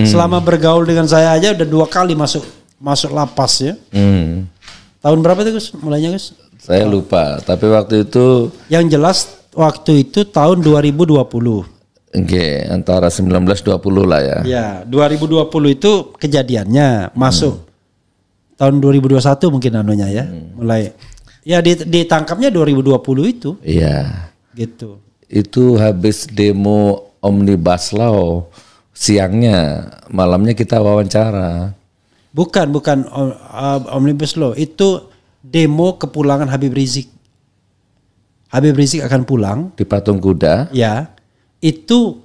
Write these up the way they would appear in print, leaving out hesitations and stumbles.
Selama bergaul dengan saya aja udah 2 kali masuk lapas ya. Tahun berapa itu Gus mulainya Gus? Saya lupa, tapi waktu itu yang jelas waktu itu tahun 2020. Antara 19-20 lah ya. Ya, 2020 itu kejadiannya masuk. Tahun 2021 mungkin anunya ya. Mulai ya ditangkapnya 2020 itu. Iya. Gitu. Itu habis demo Omnibus Law siangnya, malamnya kita wawancara. Bukan Omnibus Law, itu demo kepulangan Habib Rizik. Habib Rizik akan pulang Di Patung Kuda. ya. Itu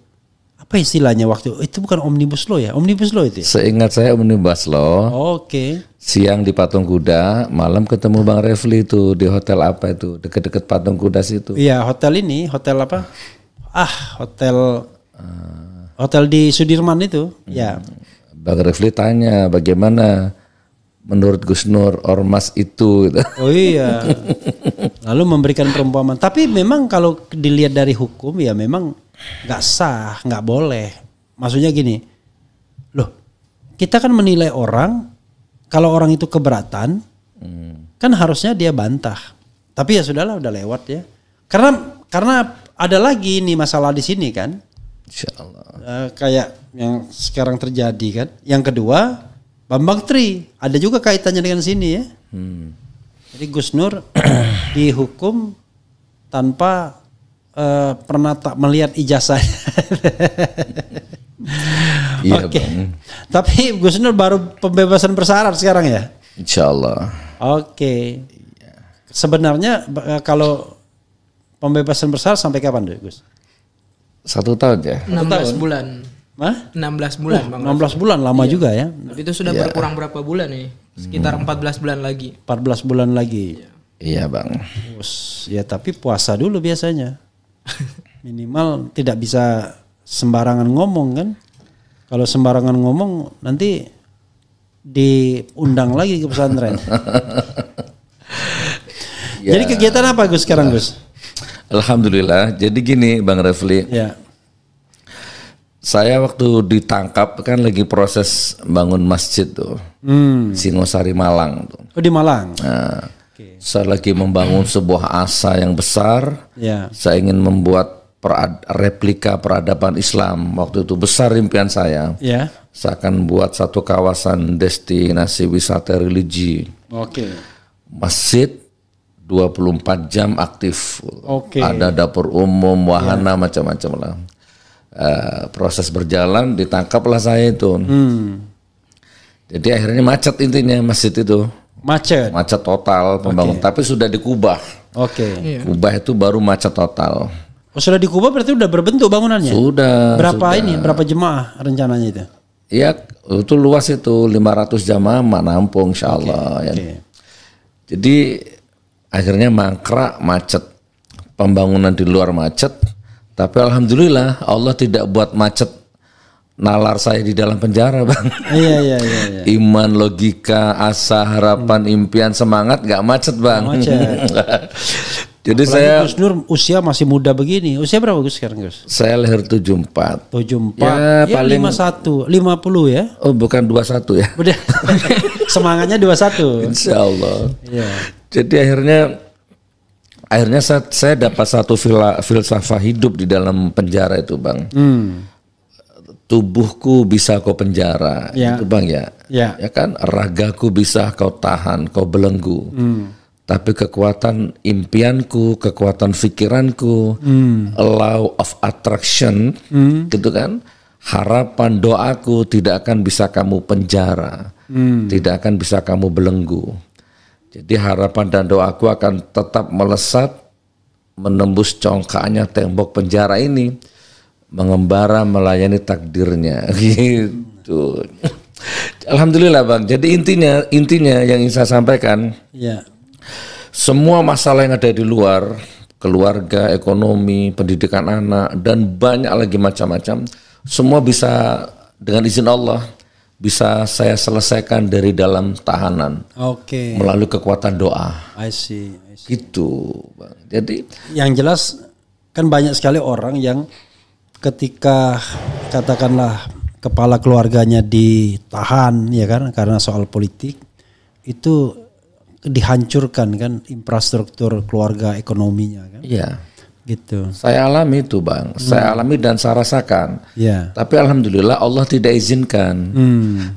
apa istilahnya waktu itu, bukan Omnibus Law ya? Omnibus Law itu ya? Seingat saya Omnibus Law. Oke. Siang di Patung Kuda, malam ketemu Bang Refli itu di hotel apa itu, deket-deket Patung Kuda situ. Iya, hotel ini, hotel apa? Hotel di Sudirman itu. Ya. Bang Refli tanya bagaimana menurut Gus Nur ormas itu gitu. Oh iya. Lalu memberikan perumpamaan. Tapi memang kalau dilihat dari hukum ya memang nggak sah, nggak boleh. Maksudnya gini, loh, kita kan menilai orang, kalau orang itu keberatan, kan harusnya dia bantah. Tapi ya sudahlah, udah lewat ya. Karena ada lagi nih masalah di sini kan. Insyaallah. Kayak yang sekarang terjadi kan. Yang kedua, Bambang Tri ada juga kaitannya dengan sini ya. Jadi Gus Nur dihukum tanpa pernah tak melihat ijazahnya. Iya, Oke. Bang. Tapi Gus Nur baru pembebasan bersyarat sekarang ya? Insyaallah. Oke. Sebenarnya kalau pembebasan bersyarat sampai kapan deh Gus? 1 tahun ya. 16 bulan. Hah? 16 bulan Bang. 16 bulan lama juga ya. Tapi itu sudah berkurang berapa bulan nih? Sekitar 14 bulan lagi. 14 bulan lagi. Iya, Bang. Ya tapi puasa dulu biasanya. Minimal tidak bisa sembarangan ngomong kan. Kalau sembarangan ngomong nanti diundang lagi ke pesantren. Ya. Jadi kegiatan apa Gus sekarang Gus? Alhamdulillah. Jadi gini Bang Refli. Ya. Saya waktu ditangkap kan lagi proses bangun masjid tuh. Singosari Malang tuh. Oh di Malang. Nah, saya lagi membangun sebuah asa yang besar. Ya. Saya ingin membuat replika peradaban Islam. Waktu itu besar impian saya. Ya. Saya akan buat satu kawasan destinasi wisata religi. Oke. Masjid 24 jam aktif. Oke. Ada dapur umum, wahana macam-macam lah. Proses berjalan, ditangkaplah saya itu. Jadi akhirnya macet intinya masjid itu. Macet. Macet total pembangunan, tapi sudah dikubah. Oke. Kubah itu baru macet total. Oh sudah dikubah berarti udah berbentuk bangunannya? Sudah. Berapa sudah. ini? Berapa jemaah rencananya itu? Iya, itu luas itu 500 jamaah nampung insyaallah. Ya. Jadi akhirnya mangkrak macet. Pembangunan di luar macet. Tapi alhamdulillah Allah tidak buat macet nalar saya di dalam penjara Bang. Iya. Iman, logika, asa, harapan, impian, semangat gak macet Bang. Macet. Jadi Apalagi saya Gus Nur usia masih muda begini. Usia berapa Gus sekarang Gus? Saya lahir 74. 74. Ya paling 51, 50 ya. Oh bukan 21 ya. Udah. Semangatnya 21. Insyaallah. Iya. Jadi akhirnya saya dapat satu filsafah hidup di dalam penjara itu Bang. Tubuhku bisa kau penjara, itu Bang ya. Ya kan, ragaku bisa kau tahan, kau belenggu. Tapi kekuatan impianku, kekuatan pikiranku, law of attraction, gitu kan, harapan doaku tidak akan bisa kamu penjara, tidak akan bisa kamu belenggu. Jadi harapan dan doaku akan tetap melesat, menembus congkaknya tembok penjara ini, mengembara melayani takdirnya, gitu. Alhamdulillah Bang. Jadi intinya yang ingin saya sampaikan, semua masalah yang ada di luar, keluarga, ekonomi, pendidikan anak, dan banyak lagi macam-macam, semua bisa dengan izin Allah bisa saya selesaikan dari dalam tahanan. Melalui kekuatan doa. I see. Gitu, Bang. Jadi yang jelas kan banyak sekali orang yang ketika katakanlah kepala keluarganya ditahan ya kan karena soal politik, itu dihancurkan kan infrastruktur keluarga ekonominya kan. Iya. Gitu. Saya alami itu Bang, saya alami dan saya rasakan. Ya. Tapi alhamdulillah Allah tidak izinkan.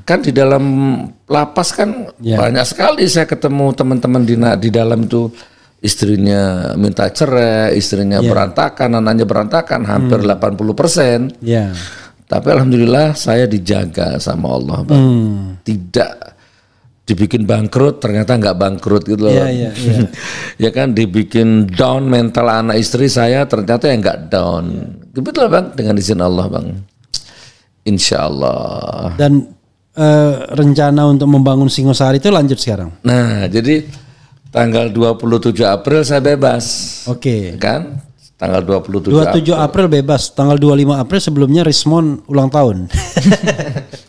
Kan di dalam lapas kan banyak sekali saya ketemu teman-teman di dalam itu, istrinya minta cerai, istrinya berantakan, anaknya berantakan, hampir 80%. Ya. Tapi alhamdulillah saya dijaga sama Allah Bang. Tidak dibikin bangkrut, ternyata nggak bangkrut gitu loh. Iya. Ya kan, dibikin down mental anak istri saya, ternyata yang nggak down. Gitu lah Bang, dengan izin Allah Bang. Insya Allah. Dan rencana untuk membangun Singosari itu lanjut sekarang? Nah, jadi tanggal 27 April saya bebas. Oke. Kan? Tanggal 27 April bebas, tanggal 25 April sebelumnya Rismon ulang tahun.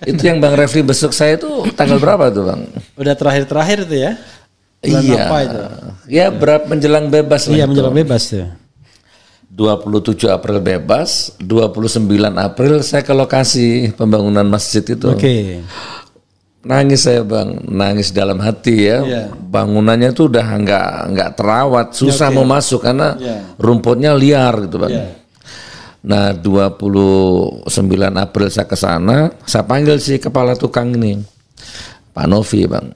Itu yang Bang Refli besok saya itu tanggal berapa tuh Bang? Udah terakhir itu ya? Bulan Iya. apa itu? Ya berapa menjelang bebas lah. Iya itu. menjelang bebas tuh. 27 April bebas, 29 April saya ke lokasi pembangunan masjid itu. Oke. Nangis saya Bang, nangis dalam hati ya. Iya. Bangunannya tuh udah nggak terawat, susah mau masuk karena rumputnya liar gitu Bang. Nah 29 April saya ke sana, saya panggil si kepala tukang ini, Pak Novi Bang.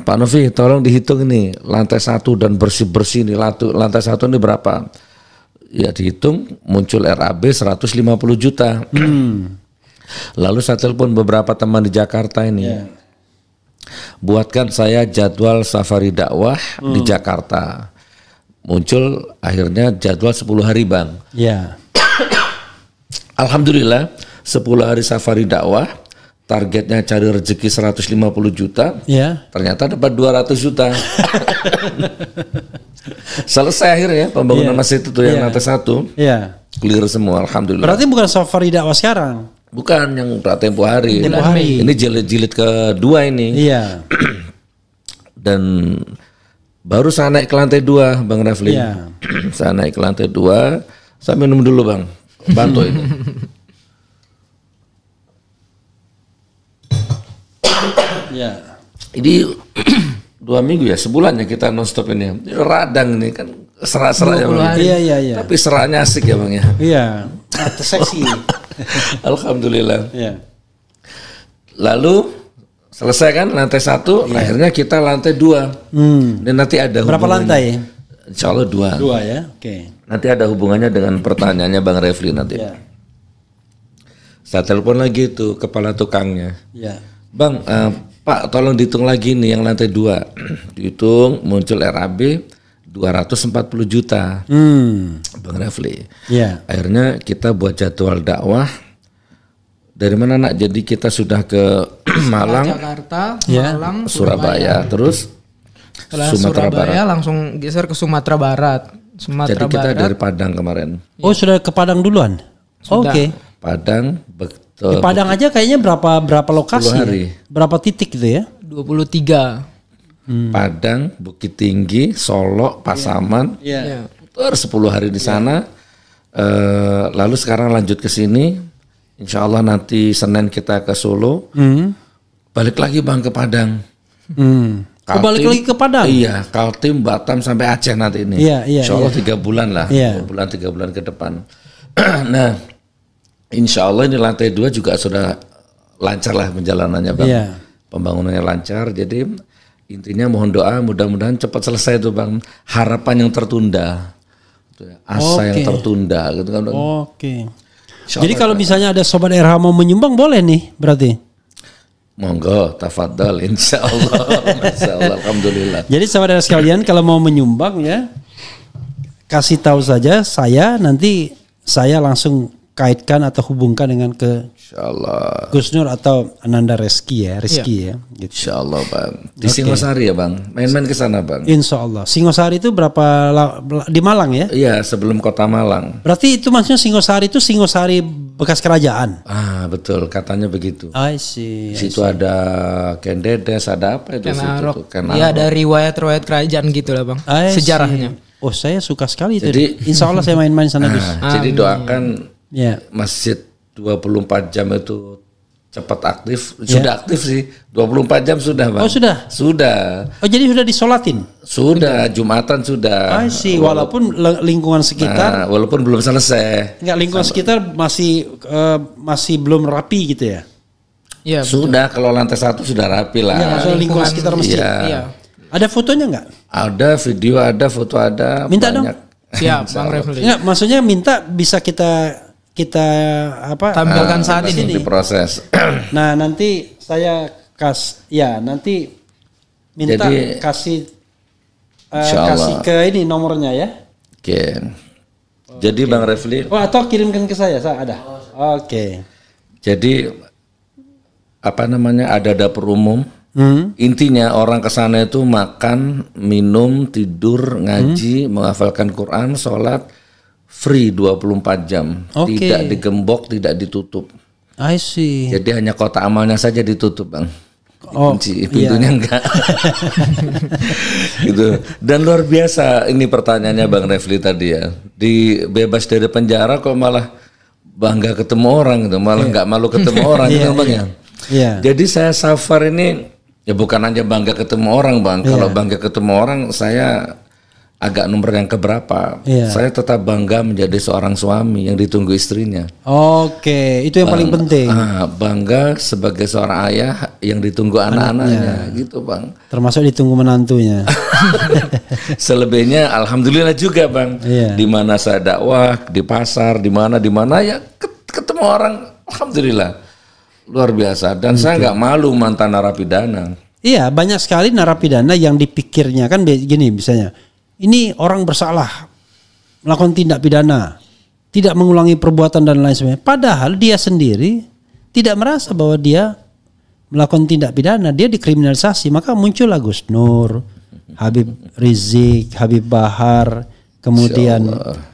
Pak Novi tolong dihitung ini lantai 1 dan bersih-bersih ini, lantai 1 ini berapa? Ya dihitung muncul RAB 150 juta. Lalu saya telepon beberapa teman di Jakarta ini. Buatkan saya jadwal safari dakwah di Jakarta. Muncul akhirnya jadwal 10 hari Bang. Iya. Alhamdulillah 10 hari safari dakwah, targetnya cari rezeki 150 juta. Iya. Ternyata dapat 200 juta. Selesai akhirnya pembangunan masjid itu yang lantai 1. Iya. Clear semua alhamdulillah. Berarti bukan safari dakwah sekarang? Bukan yang tempo hari. Tempo hari. Ini jilid kedua ini. Iya. Dan baru saya naik ke lantai 2 Bang Refli. Iya. Saya naik ke lantai 2. Saya minum dulu Bang. Bantu ini. Iya. Ini 2 minggu ya, sebulan ya kita nonstop ini. Ini radang nih kan serak-serak ya Bang. Iya. Tapi seraknya asik ya Bang ya. Iya. Seksi. Alhamdulillah. Iya. Lalu selesai kan lantai 1, akhirnya kita lantai 2. Dan nanti ada berapa lantai? Insya Allah 2. 2 ya, oke. Nanti ada hubungannya dengan pertanyaannya Bang Refli nanti. Iya. Saya telepon lagi tuh kepala tukangnya. Iya. Bang, Pak tolong dihitung lagi nih yang lantai 2. Dihitung muncul RAB 240 juta. Bang Refli. Iya. Akhirnya kita buat jadwal dakwah. Dari mana nak? Jadi kita sudah ke Malang, Jakarta, Ya. Malang, Surabaya, terus Setelah Sumatera Surabaya Barat. langsung geser ke Sumatera Barat. Jadi kita dari Padang kemarin. Oh sudah ke Padang duluan? Sudah. Oke. Padang, Di Padang aja kayaknya berapa lokasi? 10 hari. Berapa titik gitu ya? 23. Padang, Bukit Tinggi, Solo, Pasaman. Iya. Terus 10 hari di sana. Lalu sekarang lanjut ke sini. Insya Allah nanti Senin kita ke Solo. Balik lagi Bang ke Padang. Balik lagi ke Padang? Iya, Kaltim, Batam sampai Aceh nanti ini. Iya, Insya Allah 3 bulan lah. Iya. 3 bulan ke depan. Nah, insya Allah ini lantai 2 juga sudah lancar lah penjalanannya Bang. Iya. Pembangunannya lancar. Jadi intinya mohon doa mudah-mudahan cepat selesai itu Bang. Harapan yang tertunda. Asa yang tertunda gitu kan Bang. Oke. Jadi kalau misalnya ada Sobat RH mau menyumbang boleh nih berarti? Monggo, tafadhol, insya Allah. Insya Allah, alhamdulillah. Jadi Sobat RH sekalian kalau mau menyumbang ya kasih tahu saja nanti saya langsung kaitkan atau hubungkan dengan ke Insya Allah. Gus Nur atau Ananda Rizky ya. Gitu. Insya Allah Bang. Di Singosari ya Bang. Main-main ke sana Bang. Insya Allah. Singosari itu berapa di Malang ya? Iya sebelum kota Malang. Berarti itu maksudnya Singosari itu Singosari bekas kerajaan. Ah betul katanya begitu. I see. Situ ada Kendedes, ada apa itu? Kenarok. Kenarok. Iya ada riwayat-riwayat kerajaan gitu lah Bang. I see. Sejarahnya. Oh saya suka sekali itu. Jadi- Insya Allah saya main-main sana Gus. Jadi doakan Ya. masjid 24 jam itu cepat aktif, sudah aktif sih. 24 jam sudah, Bang. Oh, sudah? Sudah. Oh, jadi sudah disolatin? Sudah, Jumatan sudah. Walaupun lingkungan sekitar. Walaupun belum selesai. Enggak, lingkungan sekitar masih belum rapi gitu ya? Iya. Sudah, kalau lantai 1 sudah rapi lah. Iya, maksudnya lingkungan sekitar masjid. Iya. Ada fotonya enggak? Ada, video ada, foto ada. Minta banyak. dong. Siap, Bang Refli. Enggak, maksudnya minta bisa kita tampilkan saat ini. Diproses. Nah, nanti saya nanti minta kasih ke ini nomornya ya. Oke. Jadi Bang Refli. Atau kirimkan ke saya ada. Oke. Jadi ada dapur umum. Intinya orang ke sana itu makan, minum, tidur, ngaji, menghafalkan Quran, sholat, free 24 jam. Tidak digembok, tidak ditutup. I see. Jadi hanya kotak amalnya saja ditutup, Bang. Kunci pintunya enggak. Gitu. Dan luar biasa ini pertanyaannya Bang Refli tadi ya. Bebas dari penjara kok malah bangga ketemu orang gitu, malah enggak malu ketemu orang gitu, Bang ya. Jadi saya safar ini ya bukan hanya bangga ketemu orang, Bang. Kalau bangga ketemu orang saya agak nomor yang keberapa. Saya tetap bangga menjadi seorang suami yang ditunggu istrinya. Oke, itu yang paling penting. Bangga sebagai seorang ayah yang ditunggu anak-anaknya, gitu Bang. Termasuk ditunggu menantunya. Selebihnya alhamdulillah juga Bang. Di mana saya dakwah, di pasar, di mana ya ketemu orang, alhamdulillah. Luar biasa. Dan saya nggak malu mantan narapidana. Iya, banyak sekali narapidana yang dipikirnya kan gini misalnya. Ini orang bersalah, melakukan tindak pidana, tidak mengulangi perbuatan dan lain sebagainya. Padahal dia sendiri tidak merasa bahwa dia melakukan tindak pidana, dia dikriminalisasi. Maka muncullah Gus Nur, Habib Rizik, Habib Bahar, kemudian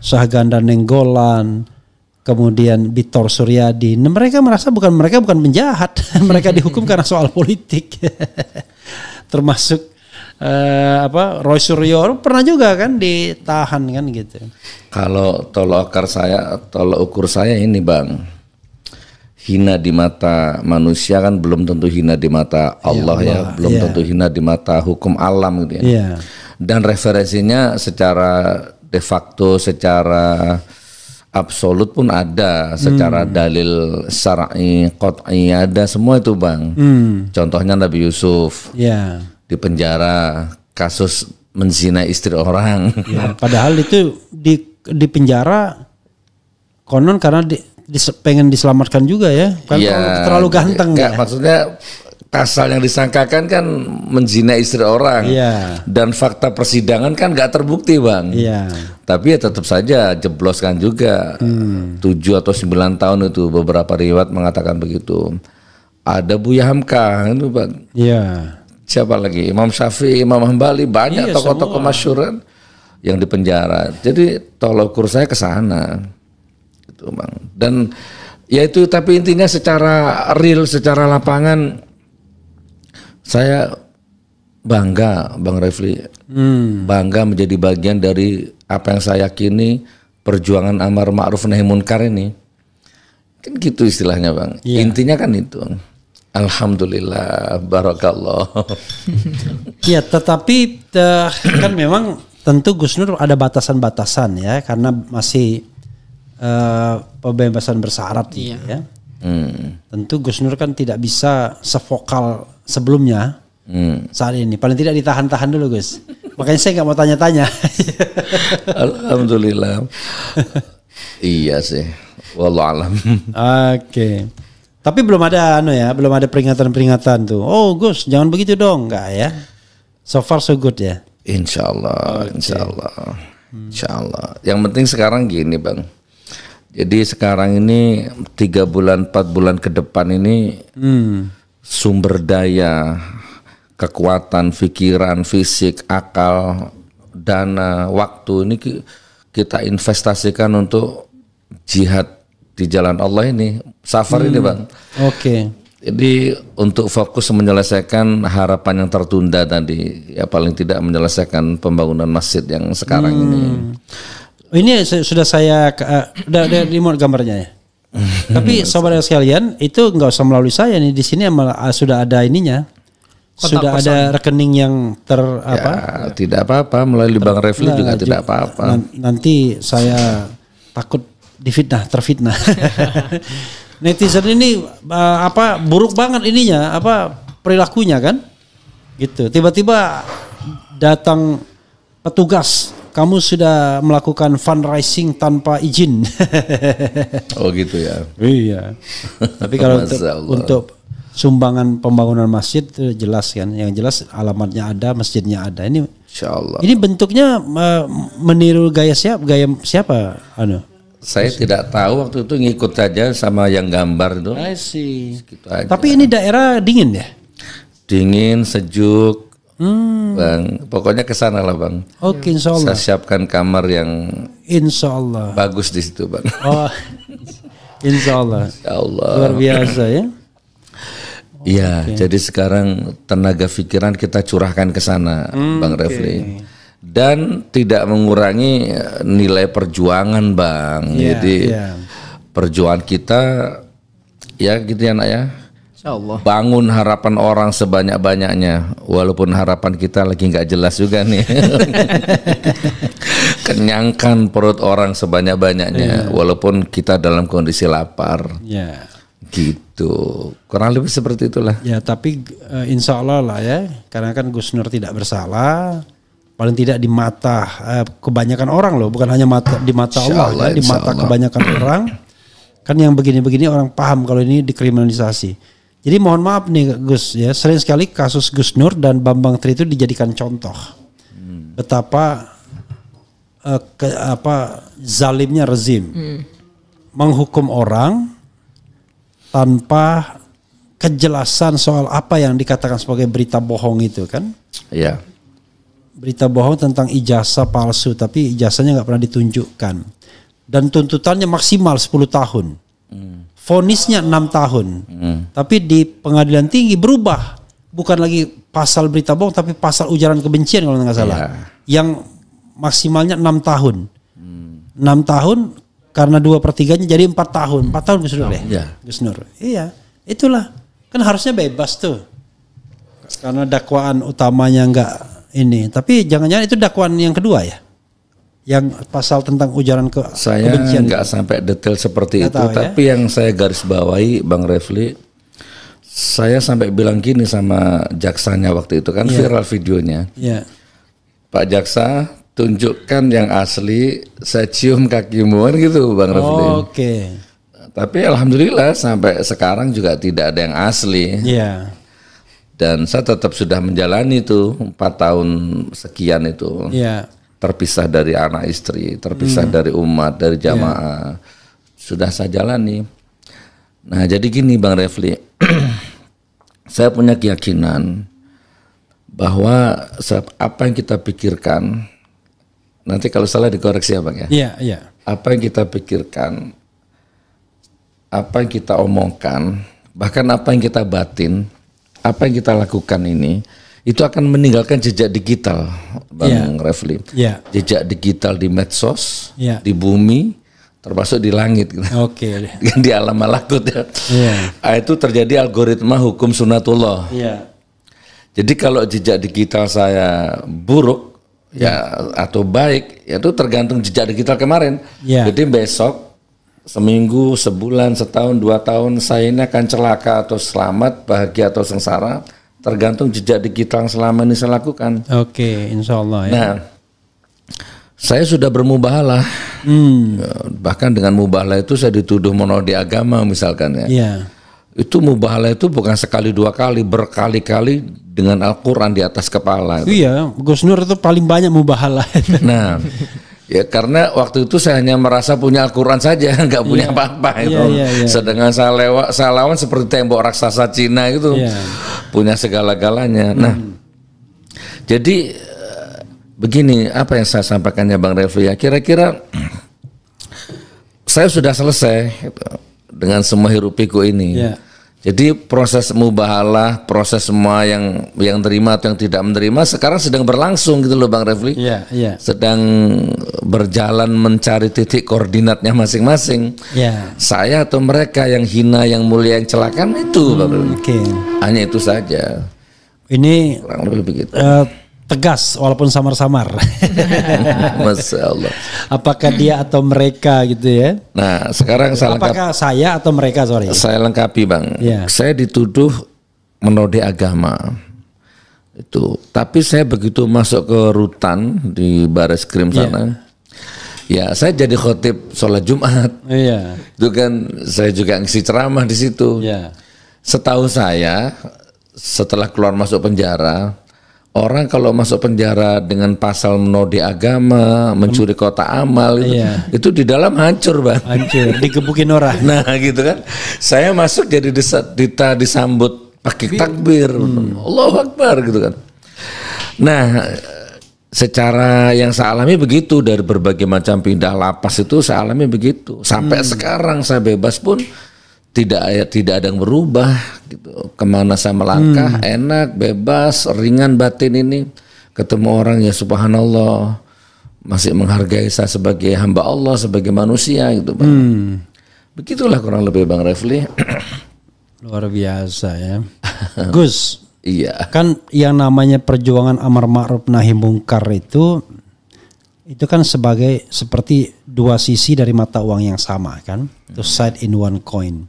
Syahganda Nenggolan, kemudian Bitor Suryadi. Nah, mereka merasa mereka bukan penjahat, mereka dihukum karena soal politik. Termasuk Roy Suryo pernah juga kan ditahan kan gitu. Kalau tolok ukur saya ini Bang, hina di mata manusia kan belum tentu hina di mata Allah, belum tentu hina di mata hukum alam gitu ya. Dan referensinya secara de facto, secara absolut pun ada, secara dalil syar'i, qat'i ada semua itu Bang. Contohnya Nabi Yusuf. Di penjara kasus menzinai istri orang. Padahal itu di penjara konon karena pengen diselamatkan juga ya. Kan terlalu ganteng ya. Maksudnya pasal yang disangkakan kan menzinai istri orang. Dan fakta persidangan kan nggak terbukti Bang. Tapi ya tetap saja jebloskan juga. 7 atau 9 tahun itu beberapa riwayat mengatakan begitu. Ada Buya Hamka itu Bang. Siapa lagi? Imam Syafi'i, Imam Hambali, banyak tokoh-tokoh masyhur yang di penjara. Jadi tolak ukur saya ke sana. Gitu, Bang. Dan ya itu, tapi intinya secara real, secara lapangan saya bangga Bang Refli. Bangga menjadi bagian dari apa yang saya yakini perjuangan amar ma'ruf nahi munkar ini. Kan gitu istilahnya Bang. Intinya kan itu. Alhamdulillah, barakallah. Ya, tetapi kan memang tentu Gus Nur ada batasan-batasan ya, karena masih pembebasan bersyarat gitu ya. Tentu Gus Nur kan tidak bisa sevokal sebelumnya saat ini. Paling tidak ditahan-tahan dulu Gus. Makanya saya nggak mau tanya-tanya. Alhamdulillah. Iya sih. Wallahu alam. Oke. Tapi belum ada belum ada peringatan-peringatan tuh. Oh Gus, jangan begitu dong, enggak ya? So far so good ya. Insyaallah, insyaallah. Insyaallah. Yang penting sekarang gini, Bang. Jadi sekarang ini 3 bulan 4 bulan ke depan ini sumber daya, kekuatan, pikiran, fisik, akal, dana, waktu ini kita investasikan untuk jihad di jalan Allah ini, safar ini Bang. Jadi untuk fokus menyelesaikan harapan yang tertunda tadi, ya paling tidak menyelesaikan pembangunan masjid yang sekarang ini. Ini sudah saya udah remote gambarnya ya. Tapi sobat sekalian, itu nggak usah melalui saya nih, di sini sudah ada ininya. Sudah ada rekening yang tidak apa-apa, melalui Bang Refli juga tidak apa-apa. Nanti saya takut terfitnah. Netizen ini buruk banget ininya, perilakunya kan? Gitu. Tiba-tiba datang petugas, kamu sudah melakukan fundraising tanpa izin. Oh gitu ya. Iya. Tapi kalau untuk sumbangan pembangunan masjid itu jelas kan, yang jelas alamatnya ada, masjidnya ada. Ini insyaallah. Ini bentuknya meniru gaya siapa? Saya tidak tahu, waktu itu ngikut saja sama yang gambar itu. Gitu aja. Tapi ini daerah dingin ya? Dingin, sejuk. Bang, pokoknya kesana lah Bang. Oke, insyaallah. Saya siapkan kamar yang insyaallah bagus di situ Bang. Oh, insyaallah. Insyaallah. Luar biasa ya. Iya, jadi sekarang tenaga pikiran kita curahkan ke sana, Bang Refli. Dan tidak mengurangi nilai perjuangan Bang. Jadi perjuangan kita ya gitu ya nak ya. Insyaallah. Bangun harapan orang sebanyak-banyaknya, walaupun harapan kita lagi nggak jelas juga nih. Kenyangkan perut orang sebanyak-banyaknya, walaupun kita dalam kondisi lapar. Gitu, kurang lebih seperti itulah. Ya, tapi insya Allah lah ya, karena kan Gus Nur tidak bersalah. Paling tidak di mata kebanyakan orang loh, bukan hanya di mata Allah, di mata kebanyakan orang. Kan yang begini-begini orang paham kalau ini dikriminalisasi. Jadi mohon maaf nih Gus ya, sering sekali kasus Gus Nur dan Bambang Tri itu dijadikan contoh. Betapa zalimnya rezim. Menghukum orang tanpa kejelasan soal apa yang dikatakan sebagai berita bohong itu kan. Iya. Berita bohong tentang ijazah palsu, tapi ijazahnya nggak pernah ditunjukkan. Dan tuntutannya maksimal 10 tahun. Vonisnya 6 tahun. Tapi di pengadilan tinggi berubah. Bukan lagi pasal berita bohong, tapi pasal ujaran kebencian kalau nggak salah. Yang maksimalnya 6 tahun. 6 tahun karena 2/3-nya jadi 4 tahun. 4 tahun Gus Nur ya? Gus Nur. Iya, itulah. Kan harusnya bebas tuh. Karena dakwaan utamanya nggak ini, tapi jangan-jangan itu dakwaan yang kedua ya, yang pasal tentang ujaran kebencian. Saya nggak sampai detail seperti itu, tapi yang saya garis bawahi Bang Refli, saya sampai bilang gini sama jaksanya waktu itu kan, viral videonya. Pak Jaksa, tunjukkan yang asli, saya cium kakimu kan gitu Bang Refli. Tapi alhamdulillah sampai sekarang juga tidak ada yang asli. Dan saya tetap sudah menjalani itu 4 tahun sekian itu. Terpisah dari anak istri, terpisah dari umat, dari jamaah. Sudah saya jalani. Nah jadi gini Bang Refli, saya punya keyakinan bahwa apa yang kita pikirkan, nanti kalau salah dikoreksi ya Bang ya. Apa yang kita pikirkan, apa yang kita omongkan, bahkan apa yang kita batin, apa yang kita lakukan ini, itu akan meninggalkan jejak digital, Bang Refli. Jejak digital di medsos, di bumi, termasuk di langit. Di alam malakut ya. Itu terjadi algoritma hukum sunatullah. Jadi kalau jejak digital saya buruk atau baik, itu tergantung jejak digital kemarin. Jadi besok, seminggu, sebulan, setahun, 2 tahun, saya ini akan celaka atau selamat, bahagia atau sengsara, tergantung jejak digital yang selama ini saya lakukan. Insya Allah ya. Nah, saya sudah bermubahalah. Bahkan dengan mubahalah itu saya dituduh monodi agama misalkan ya. Itu mubahalah itu bukan sekali 2 kali, berkali-kali dengan Al-Quran di atas kepala. Iya, Gus Nur itu paling banyak mubahalah. Nah, ya karena waktu itu saya hanya merasa punya Al-Quran saja, nggak punya apa-apa itu. Sedangkan saya lawan seperti tembok raksasa Cina itu, punya segala-galanya. Nah, jadi begini, apa yang saya sampaikannya Bang Refli ya, kira-kira saya sudah selesai dengan semua hiruk pikuk ini. Jadi proses mubahalah, proses semua yang terima atau yang tidak menerima sekarang sedang berlangsung gitu loh Bang Refli. Iya, iya. Sedang berjalan mencari titik koordinatnya masing-masing. Iya. Saya atau mereka yang hina, yang mulia, yang celaka itu Bang Refli. Oke. Hanya itu saja. Ini kurang lebih begitu. Tegas walaupun samar-samar. Masya Allah. Apakah dia atau mereka gitu ya? Nah sekarang apakah saya atau mereka, sorry? Saya lengkapi Bang. Ya. Saya dituduh menodai agama itu, tapi saya begitu masuk ke rutan di Bareskrim sana, ya saya jadi khotib sholat Jumat. Iya. Itu kan saya juga ngisi ceramah di situ. Iya. Setahu saya setelah keluar masuk penjara, orang kalau masuk penjara dengan pasal menodai agama, mencuri kotak amal, itu di dalam hancur Bang. Hancur, digebukin orang. Nah gitu kan. Saya masuk jadi disambut pakai takbir, Allahu Akbar gitu kan. Nah secara yang saya alami begitu, dari berbagai macam pindah lapas itu saya alami begitu. Sampai sekarang saya bebas pun tidak ada yang berubah gitu. Kemana saya melangkah enak, bebas, ringan batin ini. Ketemu orang ya subhanallah masih menghargai saya sebagai hamba Allah, sebagai manusia gitu Bang. Begitulah kurang lebih Bang Refli. Luar biasa ya. Gus, iya. Kan yang namanya perjuangan amar ma'ruf nahi mungkar itu kan seperti dua sisi dari mata uang yang sama kan. Two side in one coin.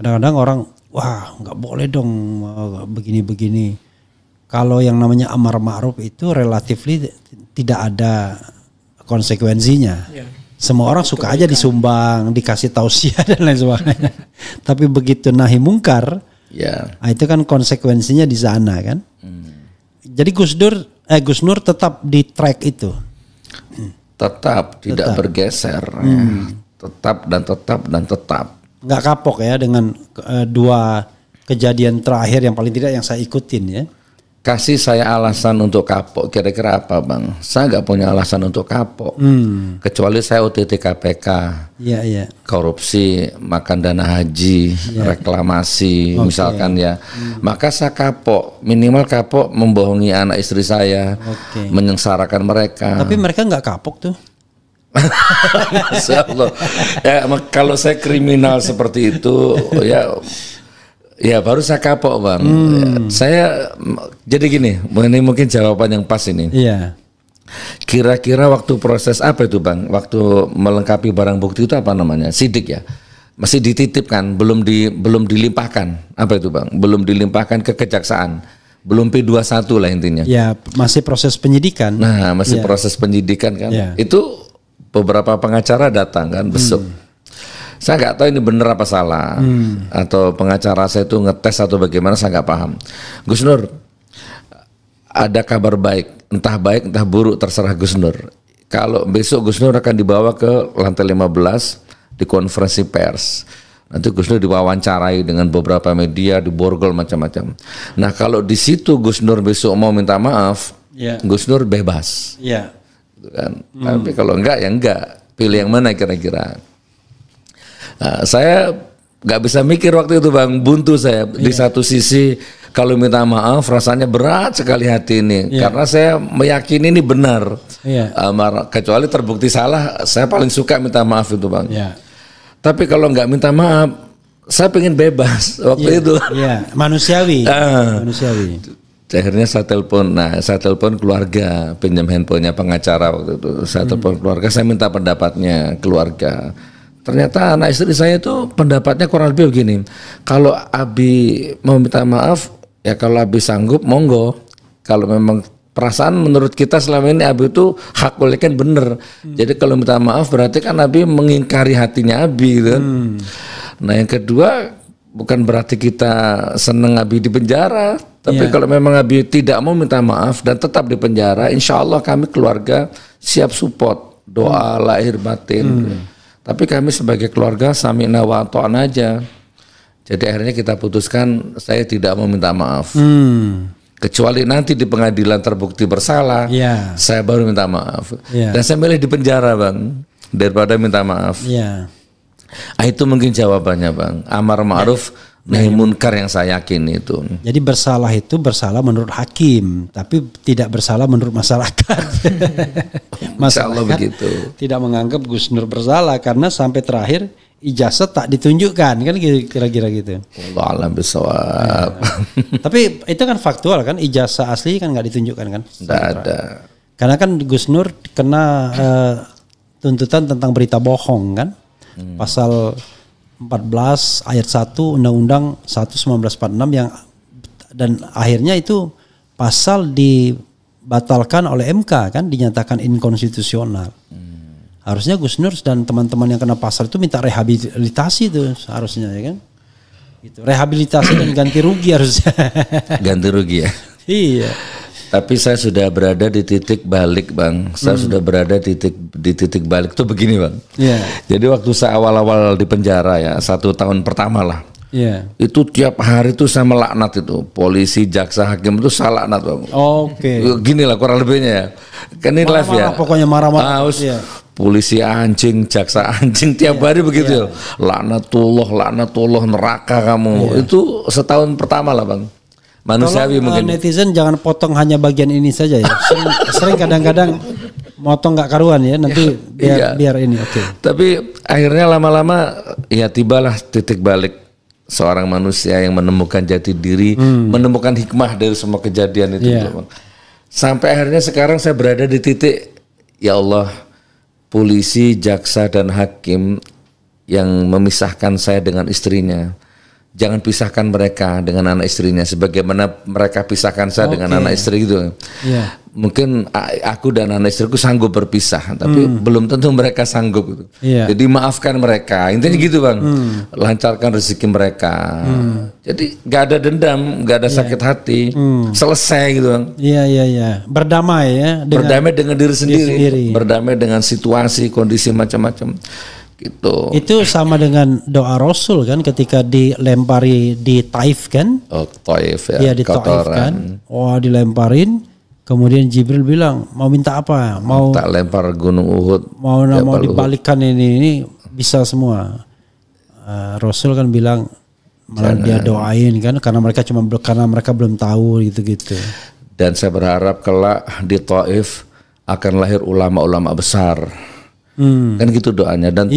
Kadang-kadang orang, wah nggak boleh dong begini-begini. Kalau yang namanya amar ma'ruf itu relatifly tidak ada konsekuensinya. Ya. Semua orang suka aja disumbang, dikasih tausiah dan lain sebagainya. Tapi begitu nahi mungkar, itu kan konsekuensinya di sana kan. Jadi Gus Nur tetap di track itu. Tetap, tidak bergeser. Tetap dan tetap dan tetap. Nggak kapok ya dengan dua kejadian terakhir yang paling tidak yang saya ikutin ya. Kasih saya alasan untuk kapok, kira-kira apa Bang? Saya nggak punya alasan untuk kapok, kecuali saya OTT KPK, korupsi, makan dana haji, reklamasi, misalkan ya. Maka saya kapok, minimal kapok membohongi anak istri saya, menyengsarakan mereka. Tapi mereka nggak kapok tuh. Masya Allah. Ya, kalau saya kriminal seperti itu, ya baru saya kapok Bang. Saya jadi gini, ini mungkin jawaban yang pas ini. Iya. Kira-kira waktu proses apa itu Bang? Waktu melengkapi barang bukti itu apa namanya? Sidik ya. Masih dititipkan, belum dilimpahkan. Apa itu Bang? Belum dilimpahkan ke kejaksaan. Belum P21 lah intinya. Ya, masih proses penyidikan. Nah, masih proses penyidikan kan. Itu beberapa pengacara datang kan besok. Saya nggak tahu ini benar apa salah, atau pengacara saya itu ngetes atau bagaimana, saya nggak paham. Gus Nur, ada kabar baik entah buruk terserah Gus Nur. Kalau besok Gus Nur akan dibawa ke lantai 15 di konferensi pers. Nanti Gus Nur diwawancarai dengan beberapa media, diborgol macam-macam. Nah kalau di situ Gus Nur besok mau minta maaf, Gus Nur bebas. Kan? Tapi kalau enggak ya enggak, pilih yang mana kira-kira. Nah, saya nggak bisa mikir waktu itu Bang, buntu saya. Di satu sisi kalau minta maaf rasanya berat sekali hati ini, karena saya meyakini ini benar. Kecuali terbukti salah, saya paling suka minta maaf itu Bang. Tapi kalau nggak minta maaf, saya pengen bebas waktu itu. Manusiawi. Manusiawi. Akhirnya saya telepon keluarga, pinjam handphonenya pengacara waktu itu. Saya telepon keluarga, saya minta pendapatnya keluarga. Ternyata anak istri saya itu pendapatnya kurang lebih begini. Kalau Abi mau minta maaf, ya kalau Abi sanggup, monggo. Kalau memang perasaan menurut kita selama ini Abi itu hak oleh kan bener. Jadi kalau minta maaf berarti kan Abi mengingkari hatinya Abi gitu. Nah yang kedua, bukan berarti kita senang Abi di penjara, tapi kalau memang Abi tidak mau minta maaf dan tetap di penjara, insya Allah kami keluarga siap support, doa lahir batin. Tapi kami sebagai keluarga sami'na wa ata'na aja. Jadi akhirnya kita putuskan saya tidak mau minta maaf. Kecuali nanti di pengadilan terbukti bersalah, saya baru minta maaf. Dan saya milih di penjara Bang, daripada minta maaf. Itu mungkin jawabannya Bang. Amar ma'ruf nahi munkar yang saya yakin itu. Jadi bersalah itu bersalah menurut hakim, tapi tidak bersalah menurut masyarakat. Masyaallah begitu. Tidak menganggap Gus Nur bersalah karena sampai terakhir ijazah tak ditunjukkan, kan kira-kira gitu. Allah alam bisawab. Tapi itu kan faktual kan, ijazah asli kan nggak ditunjukkan kan? Tidak ada. Karena kan Gus Nur kena tuntutan tentang berita bohong kan, pasal 14 ayat 1 Undang-Undang 1 1946 yang dan akhirnya itu pasal dibatalkan oleh MK kan, dinyatakan inkonstitusional. Harusnya Gus Nur dan teman-teman yang kena pasal itu minta rehabilitasi itu harusnya ya kan. Gitu. Rehabilitasi dan ganti rugi harusnya. Ganti rugi ya. Iya. Tapi saya sudah berada di titik balik, Bang. Saya sudah berada di titik balik tuh begini, Bang. Iya. Jadi waktu saya awal-awal di penjara ya, 1 tahun pertama lah. Iya. Itu tiap hari tuh saya melaknat itu. Polisi, jaksa, hakim itu saya laknat, Bang. Oke. Gini lah kurang lebihnya ya. Kan ini live ya. Pokoknya marah-marah. Iya. Polisi anjing, jaksa anjing tiap hari begitu ya. Laknatullah, neraka kamu. Itu setahun pertama lah, Bang. Manusiawi mungkin. Netizen jangan potong hanya bagian ini saja ya. Sering kadang-kadang motong nggak karuan ya. Nanti biar ini oke. Tapi akhirnya lama-lama ya tibalah titik balik seorang manusia yang menemukan jati diri, menemukan hikmah dari semua kejadian itu. Bang. Sampai akhirnya sekarang saya berada di titik ya Allah, polisi, jaksa dan hakim yang memisahkan saya dengan istrinya. Jangan pisahkan mereka dengan anak istrinya sebagaimana mereka pisahkan saya dengan anak istri gitu. Yeah. Mungkin aku dan anak istriku sanggup berpisah, tapi belum tentu mereka sanggup gitu. Yeah. Jadi maafkan mereka. Intinya gitu, Bang. Lancarkan rezeki mereka. Jadi nggak ada dendam, nggak ada sakit hati. Selesai gitu, Bang. Iya. Berdamai ya. Berdamai dengan diri sendiri. Berdamai dengan situasi, kondisi macam-macam. Gitu. Itu sama dengan doa Rasul kan ketika dilempari di Taif kan? Oh, Taif ya. Iya di Taif kan. Oh, dilemparin. Kemudian Jibril bilang, mau minta apa? Mau tak lempar gunung Uhud. Mau dibalikkan ini bisa semua. Rasul kan bilang malah dia doain kan karena mereka belum tahu gitu-gitu. Dan saya berharap kelak di Taif akan lahir ulama-ulama besar. Kan gitu doanya dan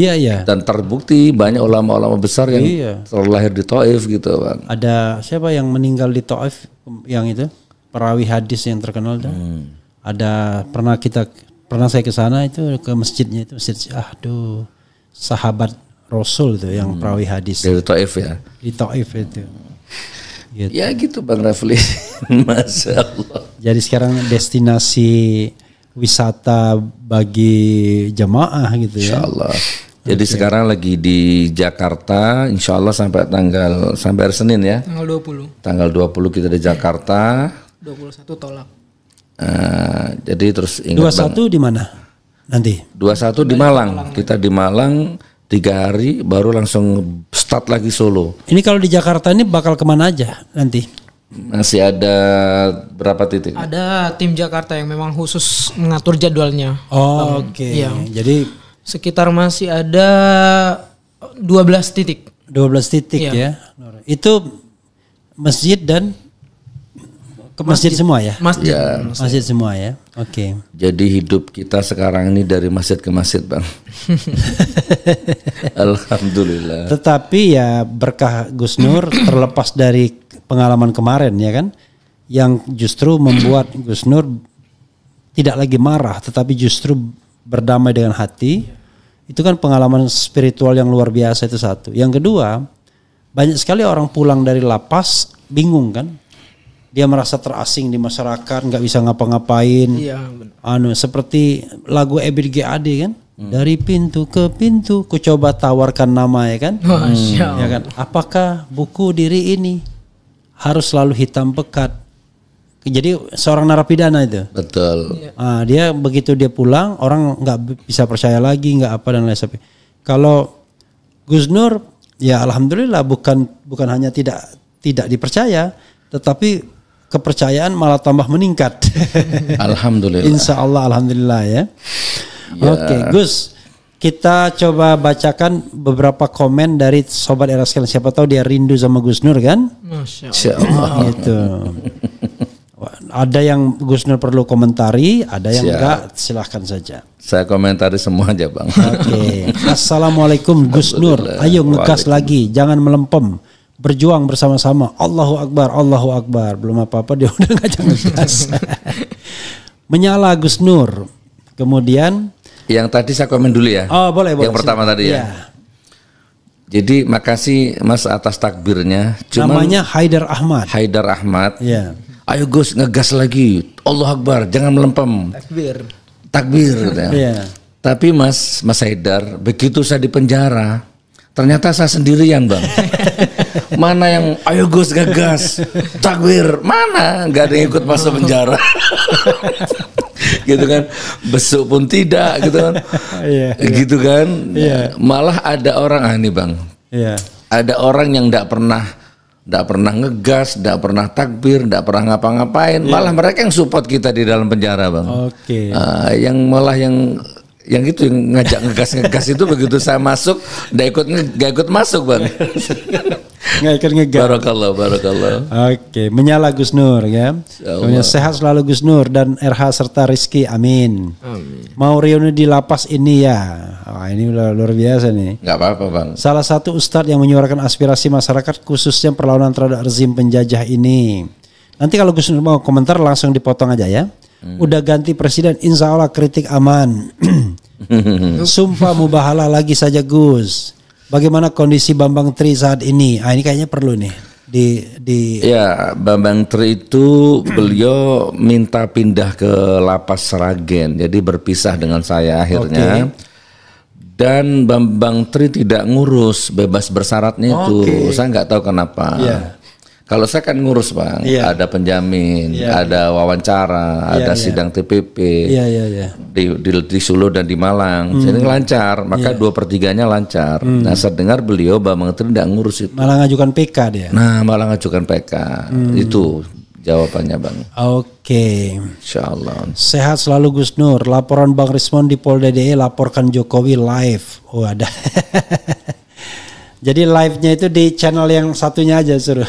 terbukti banyak ulama-ulama besar yang terlahir di Taif gitu, Bang. Ada siapa yang meninggal di Taif yang itu perawi hadis yang terkenal dah. Ada pernah saya ke sana itu ke masjidnya itu sahabat Rasul itu yang perawi hadis dari Taif ya. Di Taif itu. Gitu. Ya gitu, Bang Rafli. Masya Allah. Jadi sekarang destinasi wisata bagi jamaah gitu ya. Insyaallah. Jadi sekarang lagi di Jakarta, insyaallah sampai hari Senin ya. Tanggal 20 kita di Jakarta. 21 tolak. Jadi terus ingat 21 di mana? Nanti. 21 di Malang. Kita di Malang 3 hari baru langsung start lagi Solo. Ini kalau di Jakarta ini bakal kemana aja nanti? Masih ada berapa titik? Ada tim Jakarta yang memang khusus mengatur jadwalnya. Oh, oke. Iya. Jadi sekitar masih ada 12 titik. 12 titik ya. Itu masjid dan ke masjid semua ya? Masjid. Ya. Masjid semua ya. Oke. Jadi hidup kita sekarang ini dari masjid ke masjid, Bang. Alhamdulillah. Tetapi ya berkah Gus Nur terlepas dari pengalaman kemarin ya kan, yang justru membuat Gus Nur tidak lagi marah tetapi justru berdamai dengan hati. Itu kan pengalaman spiritual yang luar biasa itu satu. Yang kedua, banyak sekali orang pulang dari lapas bingung kan, dia merasa terasing di masyarakat, nggak bisa ngapa-ngapain. Iya, seperti lagu Ebit GAD kan, dari pintu ke pintu ku coba tawarkan nama ya kan. Ya kan, apakah buku diri ini harus selalu hitam pekat? Jadi seorang narapidana itu. Betul. Dia begitu dia pulang, orang nggak bisa percaya lagi, nggak apa dan lain sebagainya. Kalau Gus Nur, ya alhamdulillah bukan hanya tidak dipercaya, tetapi kepercayaan malah tambah meningkat. Alhamdulillah. Insya Allah, alhamdulillah ya. Oke, Gus, kita coba bacakan beberapa komen dari sobat era sekalian. Siapa tahu dia rindu sama Gus Nur kan? Masya Allah. Gitu. Ada yang Gus Nur perlu komentari, ada yang enggak, silahkan saja. Saya komentari semua aja Bang. Oke. Assalamualaikum Gus Nur. Ayo ngegas lagi, jangan melempem. Berjuang bersama-sama. Allahu Akbar, Allahu Akbar. Belum apa-apa dia udah ngajak ngegas. Menyala Gus Nur. Kemudian yang tadi saya komen dulu ya. Oh boleh. Yang pertama tadi ya. Jadi makasih Mas atas takbirnya. Namanya Haidar Ahmad. Haidar Ahmad. Ya. Ayo Gus ngegas lagi. Allahu Akbar, jangan melempem. Takbir. Ya. Tapi Mas Haidar, begitu saya di penjara, ternyata saya sendirian Bang. Mana yang ayo Gus ngegas, takbir, mana? Gak ada yang ikut masuk penjara. Gitu kan, besuk pun tidak gitu kan. Gitu kan. Malah ada orang ini Bang. Ada orang yang tidak pernah ngegas, tidak pernah takbir, tidak pernah ngapa-ngapain. Malah mereka yang support kita di dalam penjara Bang. Yang malah yang itu yang ngajak ngegas itu begitu saya masuk nggak ikut masuk Bang. Nggak ikut ngegas. Barakallah. Oke, menyala Gus Nur ya. Kemudian sehat selalu Gus Nur dan RH serta Rizky, amin. Mau reuni di lapas ini ya. Wah, ini luar biasa nih. Nggak apa-apa Bang. Salah satu ustadz yang menyuarakan aspirasi masyarakat khususnya perlawanan terhadap rezim penjajah ini. Nanti kalau Gus Nur mau komentar langsung dipotong aja ya. Udah ganti presiden, insya Allah kritik aman. Sumpah mubahalah lagi saja Gus. Bagaimana kondisi Bambang Tri saat ini? Ini kayaknya perlu nih di. Ya, Bambang Tri itu beliau minta pindah ke lapas Sragen, jadi berpisah dengan saya akhirnya. Dan Bambang Tri tidak ngurus bebas bersyaratnya itu, saya nggak tahu kenapa. Kalau saya kan ngurus Bang, ada penjamin, ada wawancara, ada sidang TPP di Solo dan di Malang. Jadi lancar, maka 2/3-nya lancar. Nah saya dengar beliau Bambang Tri tidak ngurus itu. Malah ngajukan PK dia. Nah malah ngajukan PK, itu jawabannya Bang. Oke. Insyaallah. Sehat selalu Gus Nur. Laporan Bang Rismon di Polda DE laporkan Jokowi live. Oh ada. Jadi live-nya itu di channel yang satunya aja suruh.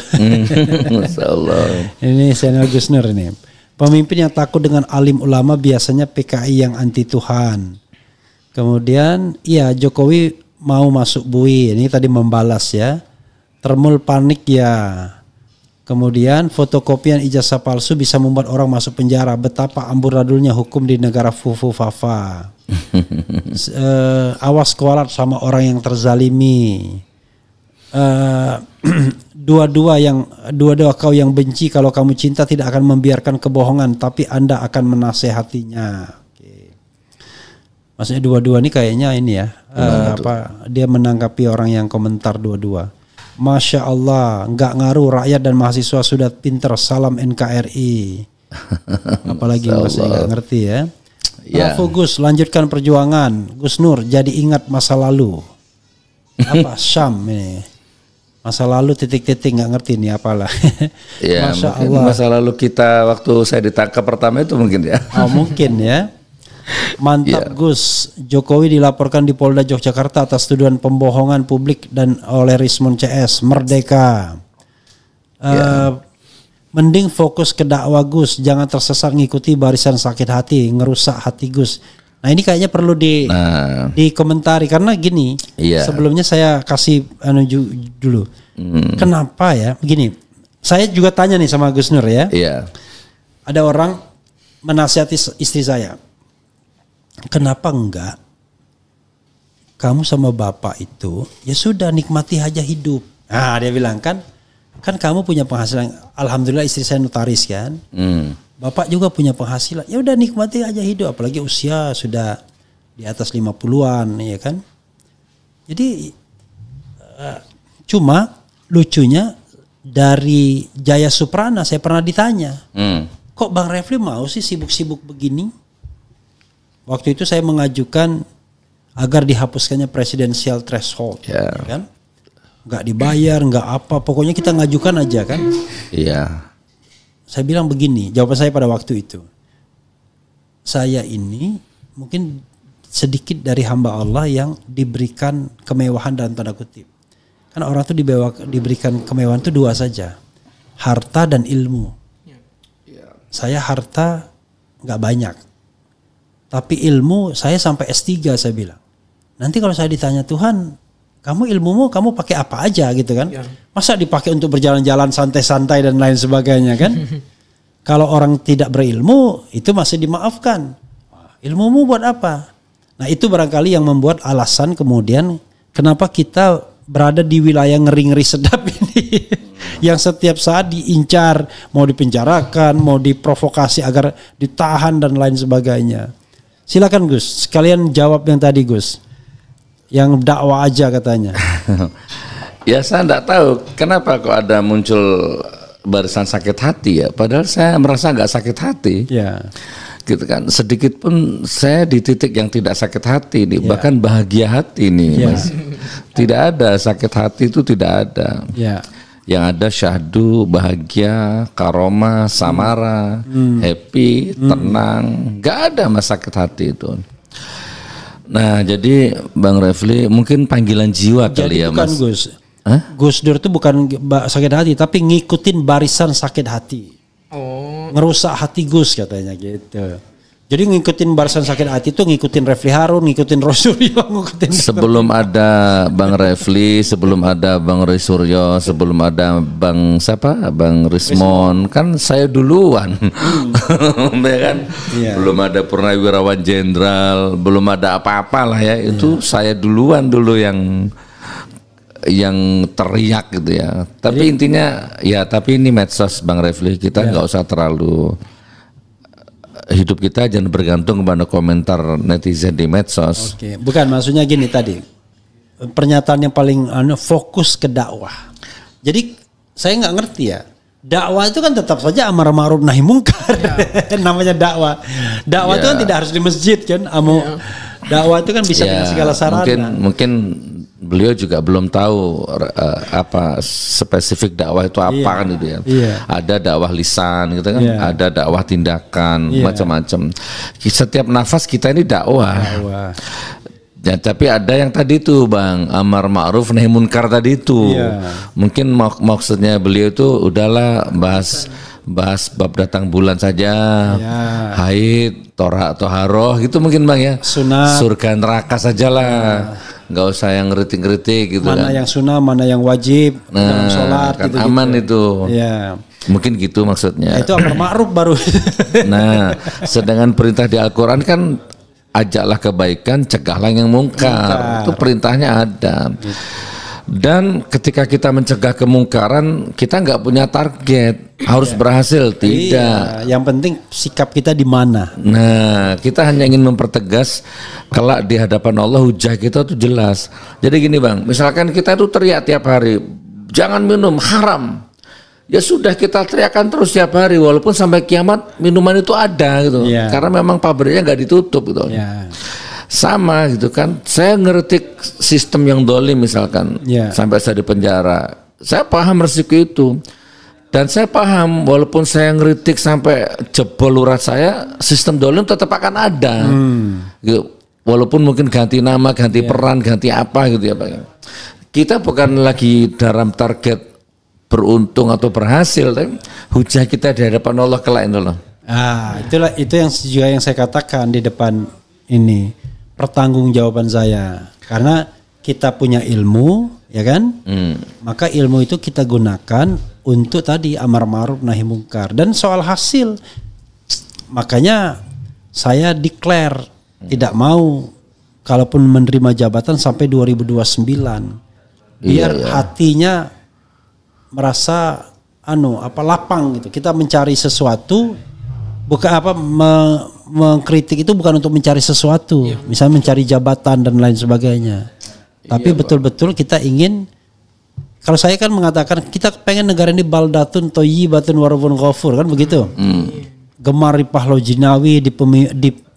Masyaallah. Ini channel Gus Nur ini. Pemimpin yang takut dengan alim ulama biasanya PKI yang anti Tuhan. Kemudian Jokowi mau masuk bui. Ini tadi membalas ya. Termul panik ya. Kemudian fotokopian ijazah palsu bisa membuat orang masuk penjara. Betapa amburadulnya hukum di negara fufu fafa. Awas kualat sama orang yang terzalimi. Dua-dua kau yang benci, kalau kamu cinta tidak akan membiarkan kebohongan, tapi Anda akan menasehatinya. Maksudnya dua-dua ini kayaknya ini ya, dia menanggapi orang yang komentar dua-dua. Masya Allah, nggak ngaruh, rakyat dan mahasiswa sudah pinter. Salam NKRI. Apalagi masih nggak ngerti ya. Gus, lanjutkan perjuangan. Gus Nur, jadi ingat masa lalu. Apa Syam ini? Masa lalu titik-titik nggak ngerti nih apalah. Masya Allah. Masa lalu kita waktu saya ditangkap pertama itu mungkin ya. Mungkin ya. Mantap Gus. Jokowi dilaporkan di Polda Yogyakarta atas tuduhan pembohongan publik dan oleh Rismon CS. Merdeka. Mending fokus ke dakwah Gus. Jangan tersesat ngikuti barisan sakit hati, ngerusak hati Gus. Nah ini kayaknya perlu dikomentari karena gini. Sebelumnya saya kasih dulu. Kenapa ya? Begini. Saya juga tanya nih sama Gus Nur ya. Ada orang menasihati istri saya. Kenapa enggak kamu sama bapak itu ya sudah nikmati aja hidup. Nah dia bilang kan kamu punya penghasilan. Alhamdulillah istri saya notaris kan. Bapak juga punya penghasilan. Ya udah nikmati aja hidup, apalagi usia sudah di atas 50-an ya kan. Jadi cuma lucunya dari Jaya Suprana saya pernah ditanya. Kok Bang Refli mau sih sibuk-sibuk begini? Waktu itu saya mengajukan agar dihapuskannya presidensial threshold, ya kan? Nggak dibayar, nggak apa, pokoknya kita ngajukan aja kan? Iya. Saya bilang begini, jawaban saya pada waktu itu. Saya ini mungkin sedikit dari hamba Allah yang diberikan kemewahan dalam tanda kutip. Kan orang tuh diberikan kemewahan itu 2 saja, harta dan ilmu. Saya harta nggak banyak, tapi ilmu saya sampai S3 saya bilang. Nanti kalau saya ditanya, Tuhan, kamu ilmumu kamu pakai apa aja gitu kan? Masa dipakai untuk berjalan-jalan santai-santai dan lain sebagainya kan? Kalau orang tidak berilmu itu masih dimaafkan. Ilmumu buat apa? Nah itu barangkali yang membuat alasan kemudian kenapa kita berada di wilayah ngeri-ngeri sedap ini. Yang setiap saat diincar, mau dipenjarakan, mau diprovokasi agar ditahan dan lain sebagainya. Silakan Gus, sekalian jawab yang tadi Gus. Yang dakwah aja katanya. Ya saya enggak tahu kenapa kok ada muncul barisan sakit hati ya. Padahal saya merasa enggak sakit hati. Ya. Gitu kan. Sedikit pun saya di titik yang tidak sakit hati nih. Ya. Bahkan bahagia hati nih Mas. Tidak ada sakit hati itu tidak ada. Ya. Yang ada syahdu, bahagia, karomah, samara, happy, tenang. Enggak ada Mas sakit hati itu. Nah jadi Bang Refli mungkin panggilan jiwa jadi kali ya Mas. Gus. Gus Dur itu bukan sakit hati tapi ngikutin barisan sakit hati. Oh. Ngerusak hati Gus katanya gitu. Jadi ngikutin barisan sakit hati itu ngikutin Refli Harun, ngikutin Roy Suryo, ngikutin. Sebelum ada Bang Refli, sebelum ada Bang Roy Suryo, sebelum ada Bang siapa? Bang Rismon, kan saya duluan. Ya kan? Yeah. Belum ada Purnawirawan Jenderal, belum ada apa-apa lah ya. Itu saya duluan dulu yang teriak gitu ya. Tapi intinya ya tapi ini medsos Bang Refli, kita nggak usah terlalu hidup kita jangan bergantung kepada komentar netizen di medsos. Oke, bukan maksudnya gini tadi. Pernyataan yang paling fokus ke dakwah. Jadi saya nggak ngerti ya. Dakwah itu kan tetap saja amar ma'ruf nahi mungkar. Ya. Namanya dakwah. Dakwah itu kan tidak harus di masjid kan. Dakwah itu kan bisa dengan segala sarana. Mungkin beliau juga belum tahu apa spesifik dakwah itu apa kan gitu ya. Ada dakwah lisan gitu kan, ada dakwah tindakan, macam-macam. Setiap nafas kita ini dakwah. Ya, tapi ada yang tadi tuh Bang, amar ma'ruf nahi munkar tadi itu. Mungkin maksudnya beliau itu udahlah bahas bab datang bulan saja, haid, toharoh gitu mungkin Bang ya. Sunnah, surga neraka sajalah. Nggak usah yang ngeritik-ngeritik gitu mana kan. Yang sunnah, mana yang wajib dalam sholat kan gitu, aman itu. Ya. Mungkin gitu maksudnya. Nah, itu amar ma'ruf baru. Nah, sedangkan perintah di Al-Quran kan ajaklah kebaikan, cegahlah yang mungkar. Itu perintahnya ada. Dan ketika kita mencegah kemungkaran, kita nggak punya target harus berhasil, tidak. Yang penting sikap kita di mana. Nah, kita hanya ingin mempertegas kelak di hadapan Allah hujah kita itu jelas. Jadi gini Bang, misalkan kita itu teriak tiap hari, jangan minum, haram. Ya sudah kita teriakkan terus tiap hari, walaupun sampai kiamat minuman itu ada gitu. Karena memang pabriknya nggak ditutup gitu. Sama gitu kan, saya ngeritik sistem yang dolim misalkan sampai saya di penjara, saya paham resiko itu dan saya paham walaupun saya ngeritik sampai jebol urat saya, sistem dolim tetap akan ada gitu. Walaupun mungkin ganti nama, ganti peran, ganti apa gitu ya Pak. Kita bukan lagi dalam target beruntung atau berhasil, tapi hujah kita di hadapan Allah kelak itu loh. Itulah itu yang juga yang saya katakan di depan ini. Pertanggungjawaban saya karena kita punya ilmu ya kan, maka ilmu itu kita gunakan untuk tadi amar ma'ruf nahi mungkar. Dan soal hasil, makanya saya declare tidak mau kalaupun menerima jabatan sampai 2029 biar hatinya merasa lapang gitu. Kita mencari sesuatu bukan mengkritik itu bukan untuk mencari sesuatu, misalnya mencari jabatan dan lain sebagainya. Tapi betul-betul kita ingin, kalau saya kan mengatakan kita pengen negara ini baldatun thayyibatun wa rabbun ghafur kan begitu. Gemar ripah lo jinawi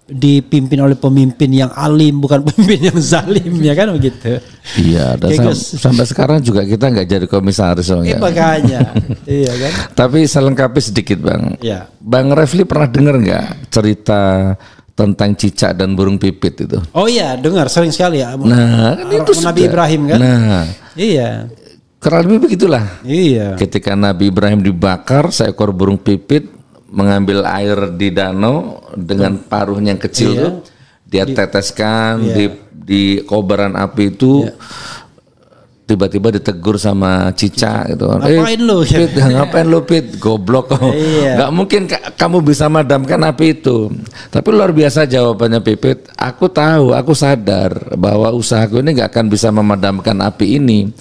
dipimpin oleh pemimpin yang alim bukan pemimpin yang zalim ya kan begitu. Iya, dan sampai sekarang juga kita nggak jadi komisaris makanya. Iya kan. Tapi saya lengkapi sedikit Bang. Bang Refli pernah dengar nggak cerita tentang cicak dan burung pipit itu. Oh iya, dengar sering sekali ya. Nah, kan itu Nabi Ibrahim kan? Nah, iya. Kurang lebih begitulah. Iya. Ketika Nabi Ibrahim dibakar, seekor burung pipit mengambil air di danau dengan paruhnya yang kecil tuh, dia teteskan di kobaran api itu. Tiba-tiba ditegur sama cicak gitu. Ngapain lu? Pit, ngapain lu Pit? Goblok kau. Gak mungkin kamu bisa madamkan api itu. Tapi luar biasa jawabannya Pipit. Aku tahu, aku sadar bahwa usahaku ini gak akan bisa memadamkan api ini.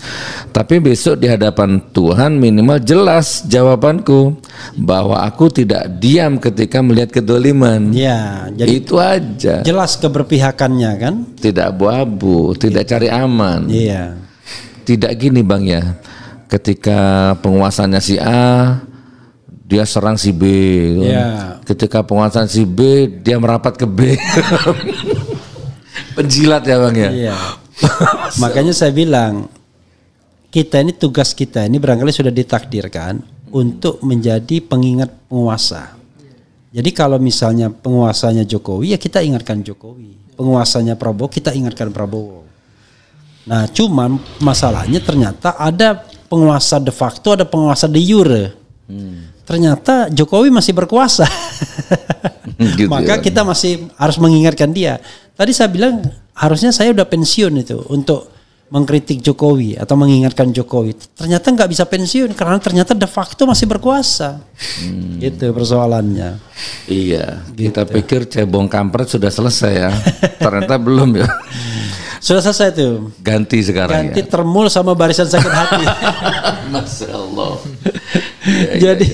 Tapi besok di hadapan Tuhan minimal jelas jawabanku. Bahwa aku tidak diam ketika melihat kedoliman. Ya, jadi itu aja. Jelas keberpihakannya kan? Tidak abu-abu, tidak cari aman. Iya. Tidak gini Bang ya, ketika penguasanya si A, dia serang si B. Ketika penguasaan si B, dia merapat ke B. Penjilat ya Bang ya. Iya. Makanya saya bilang, kita ini tugas kita ini barangkali sudah ditakdirkan untuk menjadi pengingat penguasa. Jadi kalau misalnya penguasanya Jokowi, ya kita ingatkan Jokowi. Penguasanya Prabowo, kita ingatkan Prabowo. Nah, cuman masalahnya ternyata ada penguasa de facto, ada penguasa de jure. Ternyata Jokowi masih berkuasa. Gitu. Maka kita masih harus mengingatkan dia. Tadi saya bilang harusnya saya udah pensiun itu untuk mengkritik Jokowi atau mengingatkan Jokowi. Ternyata nggak bisa pensiun karena ternyata de facto masih berkuasa. Gitu persoalannya. Iya. Gitu. Kita pikir cebong kampret sudah selesai ya. Ternyata belum ya. Sudah selesai tuh. Ganti sekarang. Ganti termul sama barisan sakit hati. Masya Allah. Jadi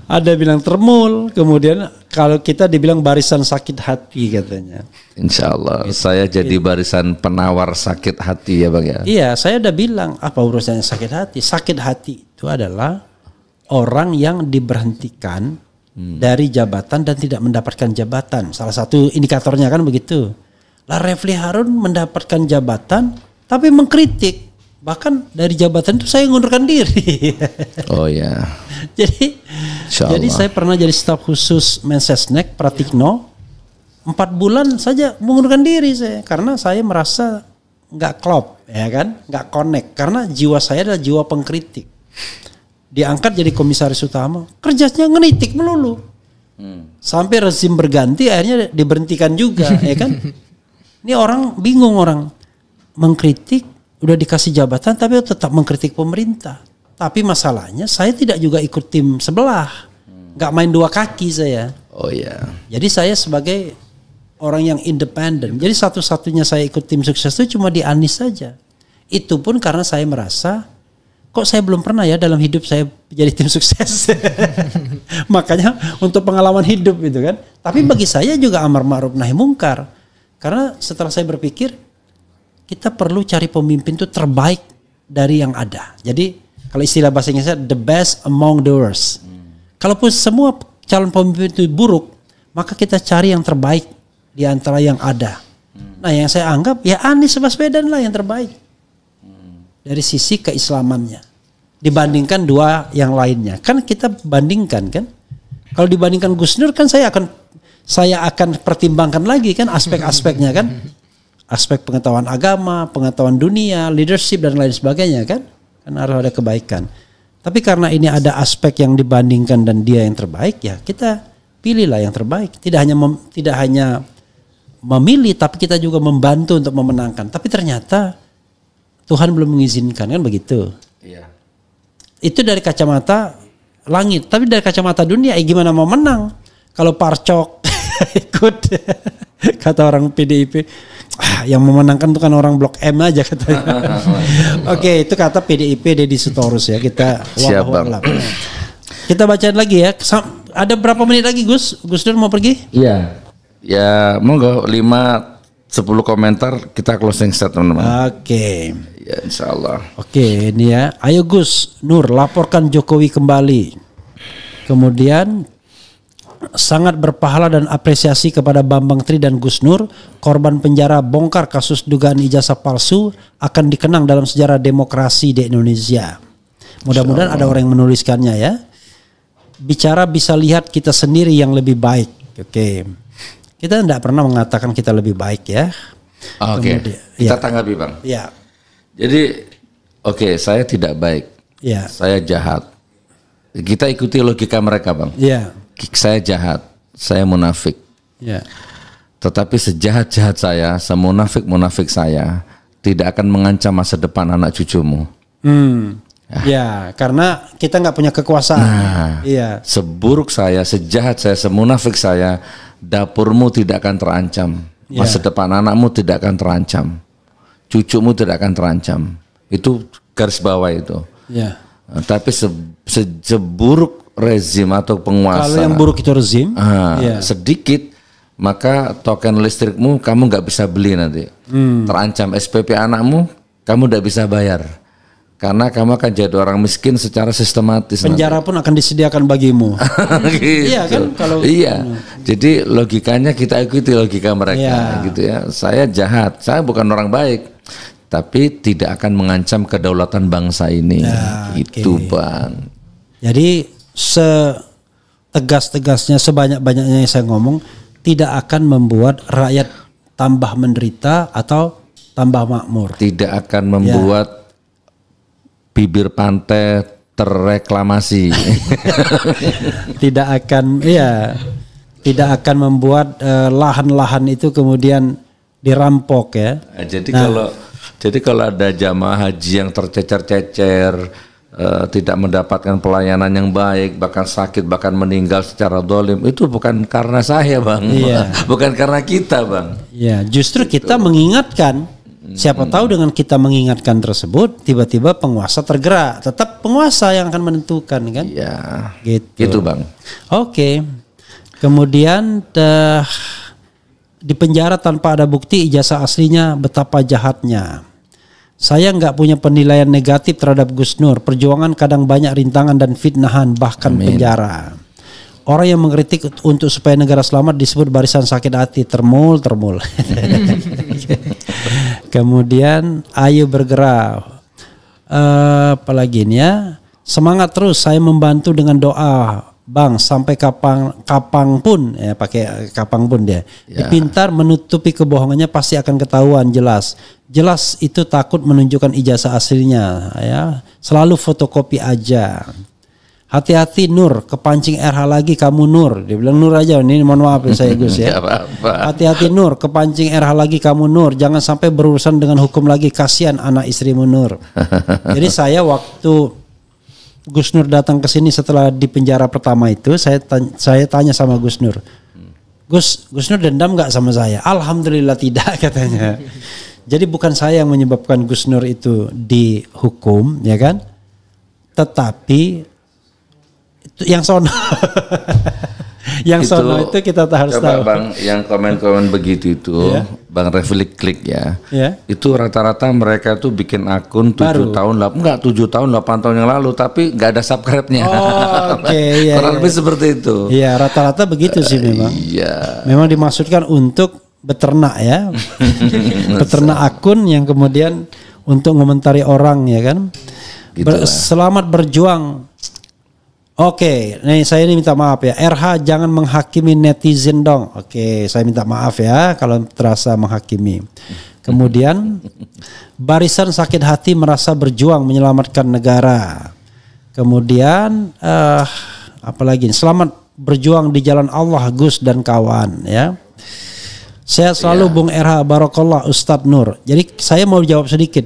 ada bilang termul, kemudian kalau kita dibilang barisan sakit hati katanya. Insya Allah saya jadi barisan penawar sakit hati ya Bang ya. Iya, saya udah bilang apa urusannya sakit hati. Sakit hati itu adalah orang yang diberhentikan dari jabatan dan tidak mendapatkan jabatan. Salah satu indikatornya kan begitu. Lah Refli Harun mendapatkan jabatan tapi mengkritik, bahkan dari jabatan itu saya mengundurkan diri. Oh ya. Jadi saya pernah jadi staf khusus Mensesnek Pratikno 4 bulan saja mengundurkan diri saya karena saya merasa nggak klop, ya kan, nggak connect karena jiwa saya adalah jiwa pengkritik. Diangkat jadi komisaris utama, kerjanya ngenitik melulu. Sampai rezim berganti akhirnya diberhentikan juga, ya kan. Ini orang bingung, orang mengkritik udah dikasih jabatan tapi tetap mengkritik pemerintah. Tapi masalahnya saya tidak juga ikut tim sebelah, nggak main 2 kaki saya. Oh ya. Jadi saya sebagai orang yang independen. Jadi satu-satunya saya ikut tim sukses itu cuma di Anies saja. Itu pun karena saya merasa kok saya belum pernah ya dalam hidup saya jadi tim sukses. Makanya untuk pengalaman hidup itu kan. Tapi bagi saya juga amar ma'ruf nahi mungkar. Karena setelah saya berpikir kita perlu cari pemimpin itu terbaik dari yang ada. Jadi kalau istilah bahasa Inggrisnya the best among the worst. Kalaupun semua calon pemimpin itu buruk, maka kita cari yang terbaik di antara yang ada. Nah, yang saya anggap ya Anies Baswedan lah yang terbaik. Dari sisi keislamannya. Dibandingkan 2 yang lainnya. Kan kita bandingkan kan. Kalau dibandingkan Gus Nur kan saya akan pertimbangkan lagi kan aspek-aspeknya kan. Aspek pengetahuan agama, pengetahuan dunia, leadership dan lain sebagainya kan. Kan harus ada kebaikan. Tapi karena ini ada aspek yang dibandingkan dan dia yang terbaik, ya kita pilihlah yang terbaik. Tidak hanya memilih, tapi kita juga membantu untuk memenangkan. Tapi ternyata Tuhan belum mengizinkan kan begitu. Iya. Itu dari kacamata langit, tapi dari kacamata dunia, gimana mau menang? Kalau Parcok ikut kata orang PDIP, yang memenangkan itu kan orang Blok M aja katanya. Oke, itu kata PDIP Deddy Sitorus ya. Kita siap Bang. Kita bacain lagi ya. Ada berapa menit lagi Gus? Gus Dur mau pergi? Iya. Ya monggo 5-10 komentar kita closing set teman-teman. Oke. Ya insyaallah. Oke, ini ya. Ayo Gus Nur laporkan Jokowi kembali. Kemudian sangat berpahala dan apresiasi kepada Bambang Tri dan Gus Nur, korban penjara bongkar kasus dugaan ijazah palsu akan dikenang dalam sejarah demokrasi di Indonesia. Mudah-mudahan ada orang yang menuliskannya ya. Bicara bisa lihat kita sendiri yang lebih baik. Oke. Kita tidak pernah mengatakan kita lebih baik ya. Oke. Kita tanggapi Bang. Ya. Jadi saya tidak baik. Ya. Saya jahat. Kita ikuti logika mereka Bang. Ya. Saya jahat. Saya munafik. Ya. Tetapi sejahat-jahat saya, semunafik-munafik saya tidak akan mengancam masa depan anak cucumu. Ya, karena kita nggak punya kekuasaan. Iya. Seburuk saya, sejahat saya, semunafik saya, dapurmu tidak akan terancam. Masa depan anakmu tidak akan terancam. Cucumu tidak akan terancam. Itu garis bawah itu. Ya. Tapi seburuk rezim atau penguasa. Kalau yang buruk itu rezim, sedikit, maka token listrikmu kamu nggak bisa beli nanti. Terancam SPP anakmu, kamu nggak bisa bayar. Karena kamu akan jadi orang miskin secara sistematis. Penjara nanti pun akan disediakan bagimu. gitu. Iya kan? Kalau jadi logikanya kita ikuti logika mereka, gitu ya. Saya jahat, saya bukan orang baik, tapi tidak akan mengancam kedaulatan bangsa ini. Itu Bang. Jadi setegas-tegasnya, sebanyak-banyaknya yang saya ngomong, tidak akan membuat rakyat tambah menderita atau tambah makmur. Tidak akan membuat bibir pantai terreklamasi. Tidak akan membuat lahan-lahan itu kemudian dirampok ya. Jadi kalau ada jamaah haji yang tercecer-cecer, tidak mendapatkan pelayanan yang baik, bahkan sakit, bahkan meninggal secara dolim, itu bukan karena saya Bang, bukan karena kita Bang. Ya, justru kita mengingatkan. Siapa tahu dengan kita mengingatkan tersebut, tiba-tiba penguasa tergerak. Tetap penguasa yang akan menentukan kan? Iya. Gitu Bang. Oke. Kemudian di penjara tanpa ada bukti ijazah aslinya, betapa jahatnya. Saya nggak punya penilaian negatif terhadap Gus Nur. Perjuangan kadang banyak rintangan dan fitnahan, bahkan penjara. Orang yang mengkritik untuk supaya negara selamat disebut barisan sakit hati, termul. Kemudian ayo bergerak. Apalagi ini ya. Semangat terus, saya membantu dengan doa, Bang, sampai kapang pun ya, pakai kapang pun dia. Pintar menutupi kebohongannya pasti akan ketahuan jelas. Jelas itu takut menunjukkan ijazah aslinya ya. Selalu fotokopi aja. Hati-hati Nur, kepancing RH lagi kamu Nur. Dia bilang Nur aja, ini mohon maaf ya saya Gus ya. Hati-hati Nur, kepancing RH lagi kamu Nur. Jangan sampai berurusan dengan hukum lagi, kasihan anak istrimu Nur. Jadi saya waktu Gus Nur datang ke sini setelah di penjara pertama itu, saya tanya sama Gus Nur. Gus Nur dendam gak sama saya? Alhamdulillah tidak katanya. Jadi bukan saya yang menyebabkan Gus Nur itu dihukum, ya kan? Tetapi yang sono itu kita harus tahu. Bang, yang komen-komen begitu itu Bang Refli klik ya. Itu rata-rata mereka tuh bikin akun 7 tahun 8 tahun yang lalu, tapi nggak ada subscribe-nya. Kurang lebih seperti itu. Iya, rata-rata begitu sih memang. Memang dimaksudkan untuk beternak ya. Beternak akun yang kemudian untuk mengomentari orang ya kan. Selamat berjuang. Oke, nih saya ini minta maaf ya. RH jangan menghakimi netizen dong. Oke, saya minta maaf ya kalau terasa menghakimi. Kemudian barisan sakit hati merasa berjuang menyelamatkan negara. Kemudian apalagi? Selamat berjuang di jalan Allah Gus dan kawan ya. Saya selalu Bung RH Barakallah Ustadz Nur. Jadi saya mau jawab sedikit.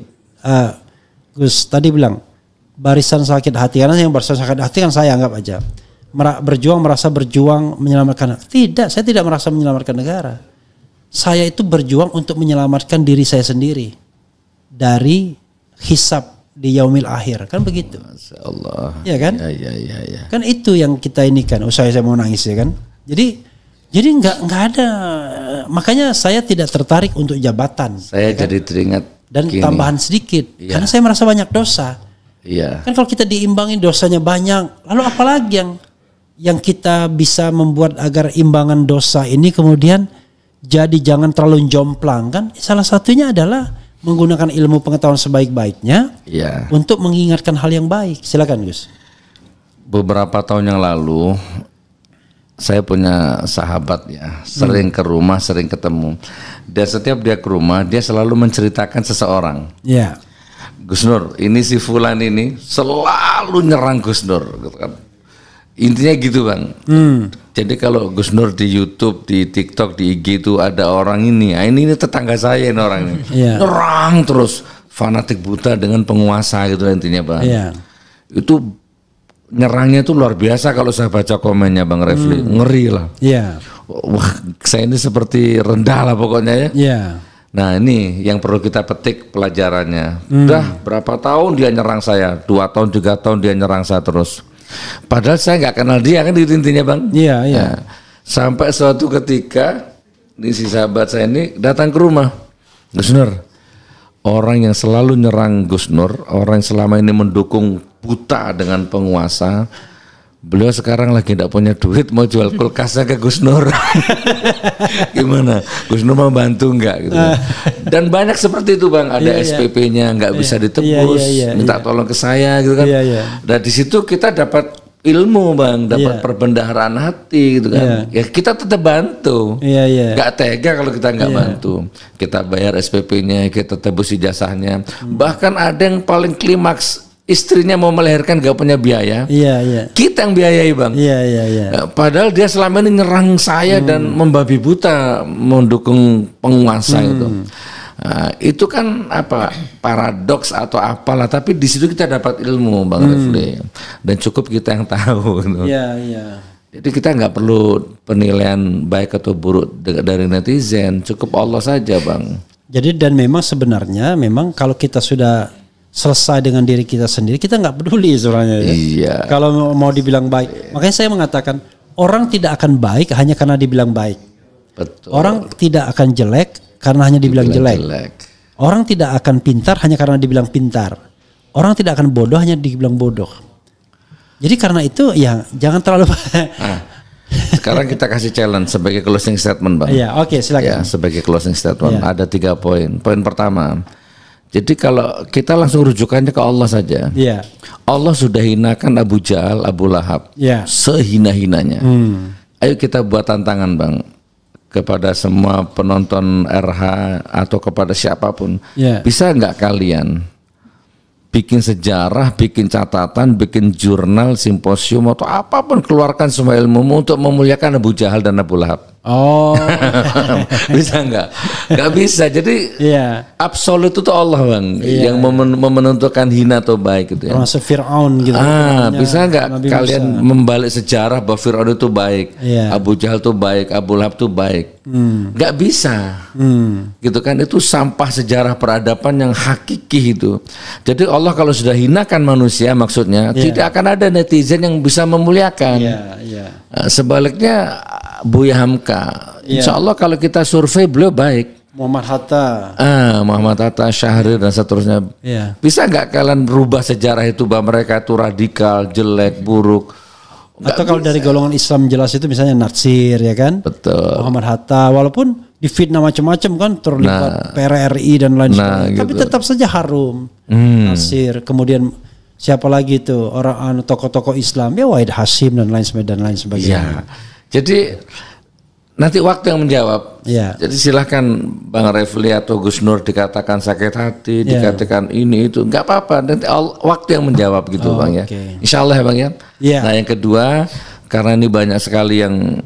Gus tadi bilang barisan sakit hati, karena yang barisan sakit hati kan saya anggap aja merasa berjuang menyelamatkan. Tidak, saya tidak merasa menyelamatkan negara. Saya itu berjuang untuk menyelamatkan diri saya sendiri dari hisab di yaumil akhir, kan begitu. Masya Allah. Ya kan? Ya. Kan itu yang kita ini kan. Saya mau nangis ya kan. Jadi nggak ada. Makanya saya tidak tertarik untuk jabatan. Saya jadi teringat dan tambahan sedikit karena saya merasa banyak dosa. Kan kalau kita diimbangi dosanya banyak, lalu apalagi yang kita bisa membuat agar imbangan dosa ini kemudian jadi jangan terlalu jomplang kan? Salah satunya adalah menggunakan ilmu pengetahuan sebaik-baiknya untuk mengingatkan hal yang baik. Silakan Gus. Beberapa tahun yang lalu saya punya sahabat ya, sering ke rumah, sering ketemu. Dan setiap dia ke rumah, dia selalu menceritakan seseorang. Iya. Gus Nur, ini si Fulan ini selalu nyerang Gus Nur, gitu kan. Intinya gitu bang. Jadi kalau Gus Nur di YouTube, di TikTok, di IG itu ada orang ini, ini tetangga saya ini orang ini, nyerang terus, fanatik buta dengan penguasa gitu intinya bang. Itu nyerangnya itu luar biasa kalau saya baca komennya Bang Refli, ngeri lah. Wah, saya ini seperti rendah lah pokoknya ya. Nah ini yang perlu kita petik pelajarannya. Udah berapa tahun dia nyerang saya, 2 tahun 3 tahun dia nyerang saya terus. Padahal saya nggak kenal dia kan itu intinya bang. Nah, sampai suatu ketika si sahabat saya ini datang ke rumah, Gus Nur, orang yang selalu nyerang Gus Nur, orang yang selama ini mendukung buta dengan penguasa, beliau sekarang lagi tidak punya duit, mau jual kulkasnya ke Gus Nur. Gimana? Gus Nur mau bantu nggak gitu? Dan banyak seperti itu bang, ada SPP-nya nggak bisa ditebus, minta tolong ke saya gitu kan. Dan di situ kita dapat ilmu bang, dapat perbendaharaan hati gitu kan. Ya kita tetap bantu, nggak tega kalau kita nggak bantu. Kita bayar SPP-nya, kita tebus ijazahnya. Bahkan ada yang paling klimaks, istrinya mau melahirkan gak punya biaya, kita yang biayai bang. Padahal dia selama ini nyerang saya dan membabi buta mendukung penguasa itu. Nah, itu kan apa paradoks atau apalah, tapi di situ kita dapat ilmu bang Refli, dan cukup kita yang tahu. Gitu. Jadi kita nggak perlu penilaian baik atau buruk dari netizen, cukup Allah saja bang. Jadi dan memang sebenarnya memang kalau kita sudah selesai dengan diri kita sendiri, kita nggak peduli sebenarnya. Kalau mau dibilang baik, makanya saya mengatakan orang tidak akan baik hanya karena dibilang baik. Betul. Orang tidak akan jelek karena hanya dibilang jelek. Orang tidak akan pintar hanya karena dibilang pintar. Orang tidak akan bodoh hanya dibilang bodoh. Jadi karena itu ya jangan terlalu. Sekarang kita kasih challenge sebagai closing statement bang. Oke, silakan. Sebagai closing statement ada 3 poin. Poin pertama. Jadi kalau kita langsung rujukannya ke Allah saja, Allah sudah hinakan Abu Jahal, Abu Lahab, sehina-hinanya. Ayo kita buat tantangan bang, kepada semua penonton RH atau kepada siapapun, bisa nggak kalian bikin sejarah, bikin catatan, bikin jurnal, simposium atau apapun, keluarkan semua ilmumu untuk memuliakan Abu Jahal dan Abu Lahab. Bisa nggak? Nggak bisa. Jadi absolut itu Allah bang, yang menentukan hina atau baik gitu ya. Termasuk Fir'aun gitu. Bisa nggak kalian membalik sejarah bahwa Fir'aun itu baik, Abu Jahal itu baik, Abu Lahab itu baik? Nggak bisa. Gitu kan? Itu sampah sejarah peradaban yang hakiki itu. Jadi Allah kalau sudah hinakan manusia, maksudnya tidak akan ada netizen yang bisa memuliakan. Sebaliknya Buya Hamka, insya Allah kalau kita survei beliau baik. Muhammad Hatta, Muhammad Hatta, Syahrir dan seterusnya. Bisa nggak kalian berubah sejarah itu bahwa mereka itu radikal, jelek, buruk? Atau kalau dari golongan Islam jelas itu misalnya Natsir ya kan? Betul. Muhammad Hatta, walaupun difitnah macam-macam kan, terlibat PRRI dan lain sebagainya, tapi tetap saja harum. Natsir, kemudian siapa lagi itu orang tokoh-tokoh Islam ya, Wahid Hasyim dan lain sebagainya. Jadi nanti waktu yang menjawab. Jadi silahkan Bang Refli atau Gus Nur dikatakan sakit hati, dikatakan ini itu, nggak apa-apa. Nanti waktu yang menjawab gitu bang ya. Insya Allah ya bang ya. Nah yang kedua, karena ini banyak sekali yang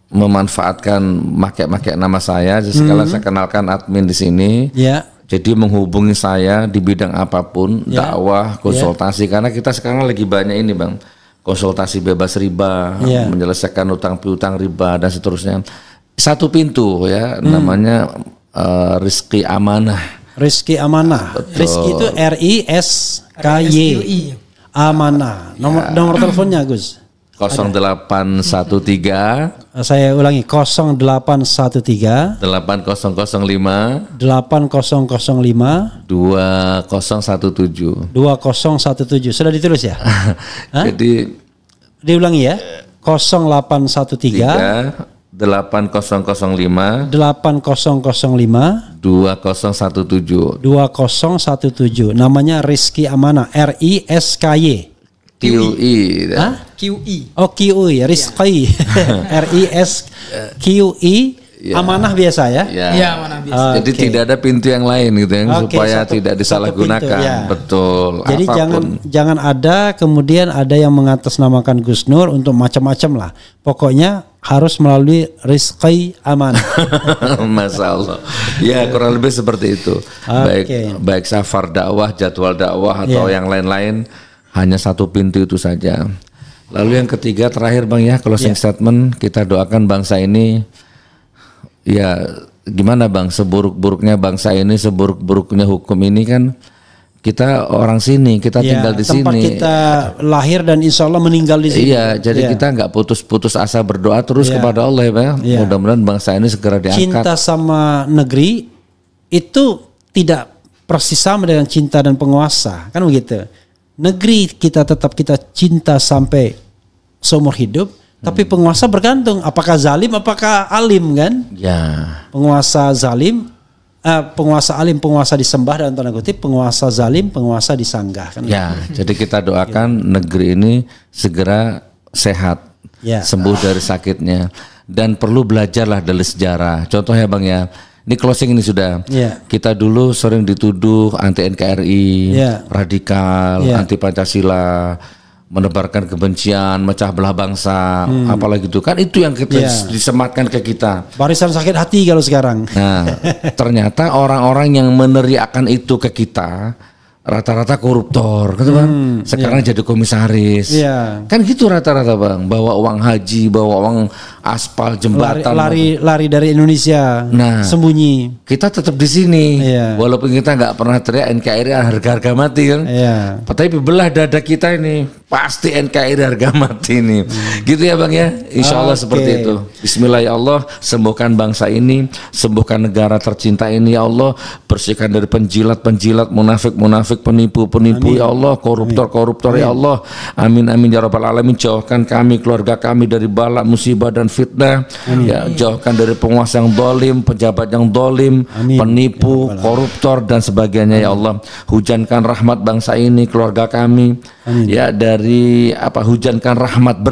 memanfaatkan make nama saya, sekalian saya kenalkan admin di sini. Jadi menghubungi saya di bidang apapun, dakwah, konsultasi, karena kita sekarang lagi banyak ini bang. Konsultasi bebas riba, menyelesaikan utang piutang riba dan seterusnya. Satu pintu ya, namanya Rizki Amanah. Rizki Amanah. Betul. Rizki itu RISKY. Amanah. Nomor teleponnya Gus. 0813. Saya ulangi 0813 8005 2017 Sudah ditulis ya? Jadi diulangi ya. 0813 8005 2017 Namanya Rizki Amanah, RISKY. QI. QI. Oh QI, rizqi. RISQI. Amanah biasa ya? Iya, amanah biasa. Jadi tidak ada pintu yang lain gitu ya, supaya tidak disalahgunakan. Betul. Jadi jangan ada kemudian ada yang mengatasnamakan Gus Nur untuk macam-macam lah. Pokoknya harus melalui rizqi amanah. Masya Allah. Ya kurang lebih seperti itu. Baik safar dakwah, jadwal dakwah atau yang lain-lain, hanya satu pintu itu saja. Lalu yang ketiga terakhir Bang ya, closing statement, kita doakan bangsa ini. Ya gimana Bang, seburuk-buruknya bangsa ini, seburuk-buruknya hukum ini kan kita orang sini, kita tinggal di tempat sini. Kita lahir dan insya Allah meninggal di sini. Iya, jadi kita nggak putus-putus asa berdoa terus kepada Allah ya Bang. Mudah-mudahan bangsa ini segera diangkat. Cinta sama negeri itu tidak persis sama dengan cinta dan penguasa, kan begitu. Negeri kita tetap kita cinta sampai seumur hidup. Tapi penguasa bergantung apakah zalim apakah alim kan? Ya. Penguasa zalim, penguasa alim, penguasa disembah dalam tanda kutip, penguasa zalim, penguasa disanggah kan? Ya. Jadi kita doakan negeri ini segera sehat, sembuh dari sakitnya, dan perlu belajarlah dari sejarah. Contohnya Bang ya, ini closing ini sudah. Kita dulu sering dituduh anti NKRI, radikal, anti Pancasila, menebarkan kebencian, mecah belah bangsa, apalagi itu kan itu yang kita disematkan ke kita. Barisan sakit hati kalau sekarang. Nah, ternyata orang-orang yang meneriakan itu ke kita rata-rata koruptor, gitu kan? Sekarang jadi komisaris, kan gitu rata-rata Bang. Bawa uang haji, bawa uang aspal jembatan, lari dari Indonesia, sembunyi. Kita tetap di sini, walaupun kita nggak pernah teriak NKRI harga mati kan. Tapi belah dada kita ini pasti NKRI harga mati ini, gitu ya Bang ya. Insya Allah seperti itu. Bismillah ya Allah, sembuhkan bangsa ini, sembuhkan negara tercinta ini ya Allah, bersihkan dari penjilat-penjilat, munafik-munafik, penipu-penipu ya Allah, koruptor-koruptor ya Allah. Amin amin ya rabbal alamin. Jauhkan kami, keluarga kami dari bala, musibah dan fitnah. Ya, jauhkan dari penguasa yang dolim, pejabat yang dolim, penipu, koruptor dan sebagainya ya Allah. Hujankan rahmat bangsa ini, keluarga kami. Ya, dari hujankan rahmat,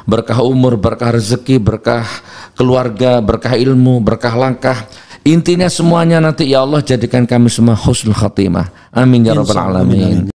berkah umur, berkah rezeki, berkah keluarga, berkah ilmu, berkah langkah. Intinya semuanya nanti ya Allah jadikan kami semua husnul khatimah. Amin ya rabbal alamin.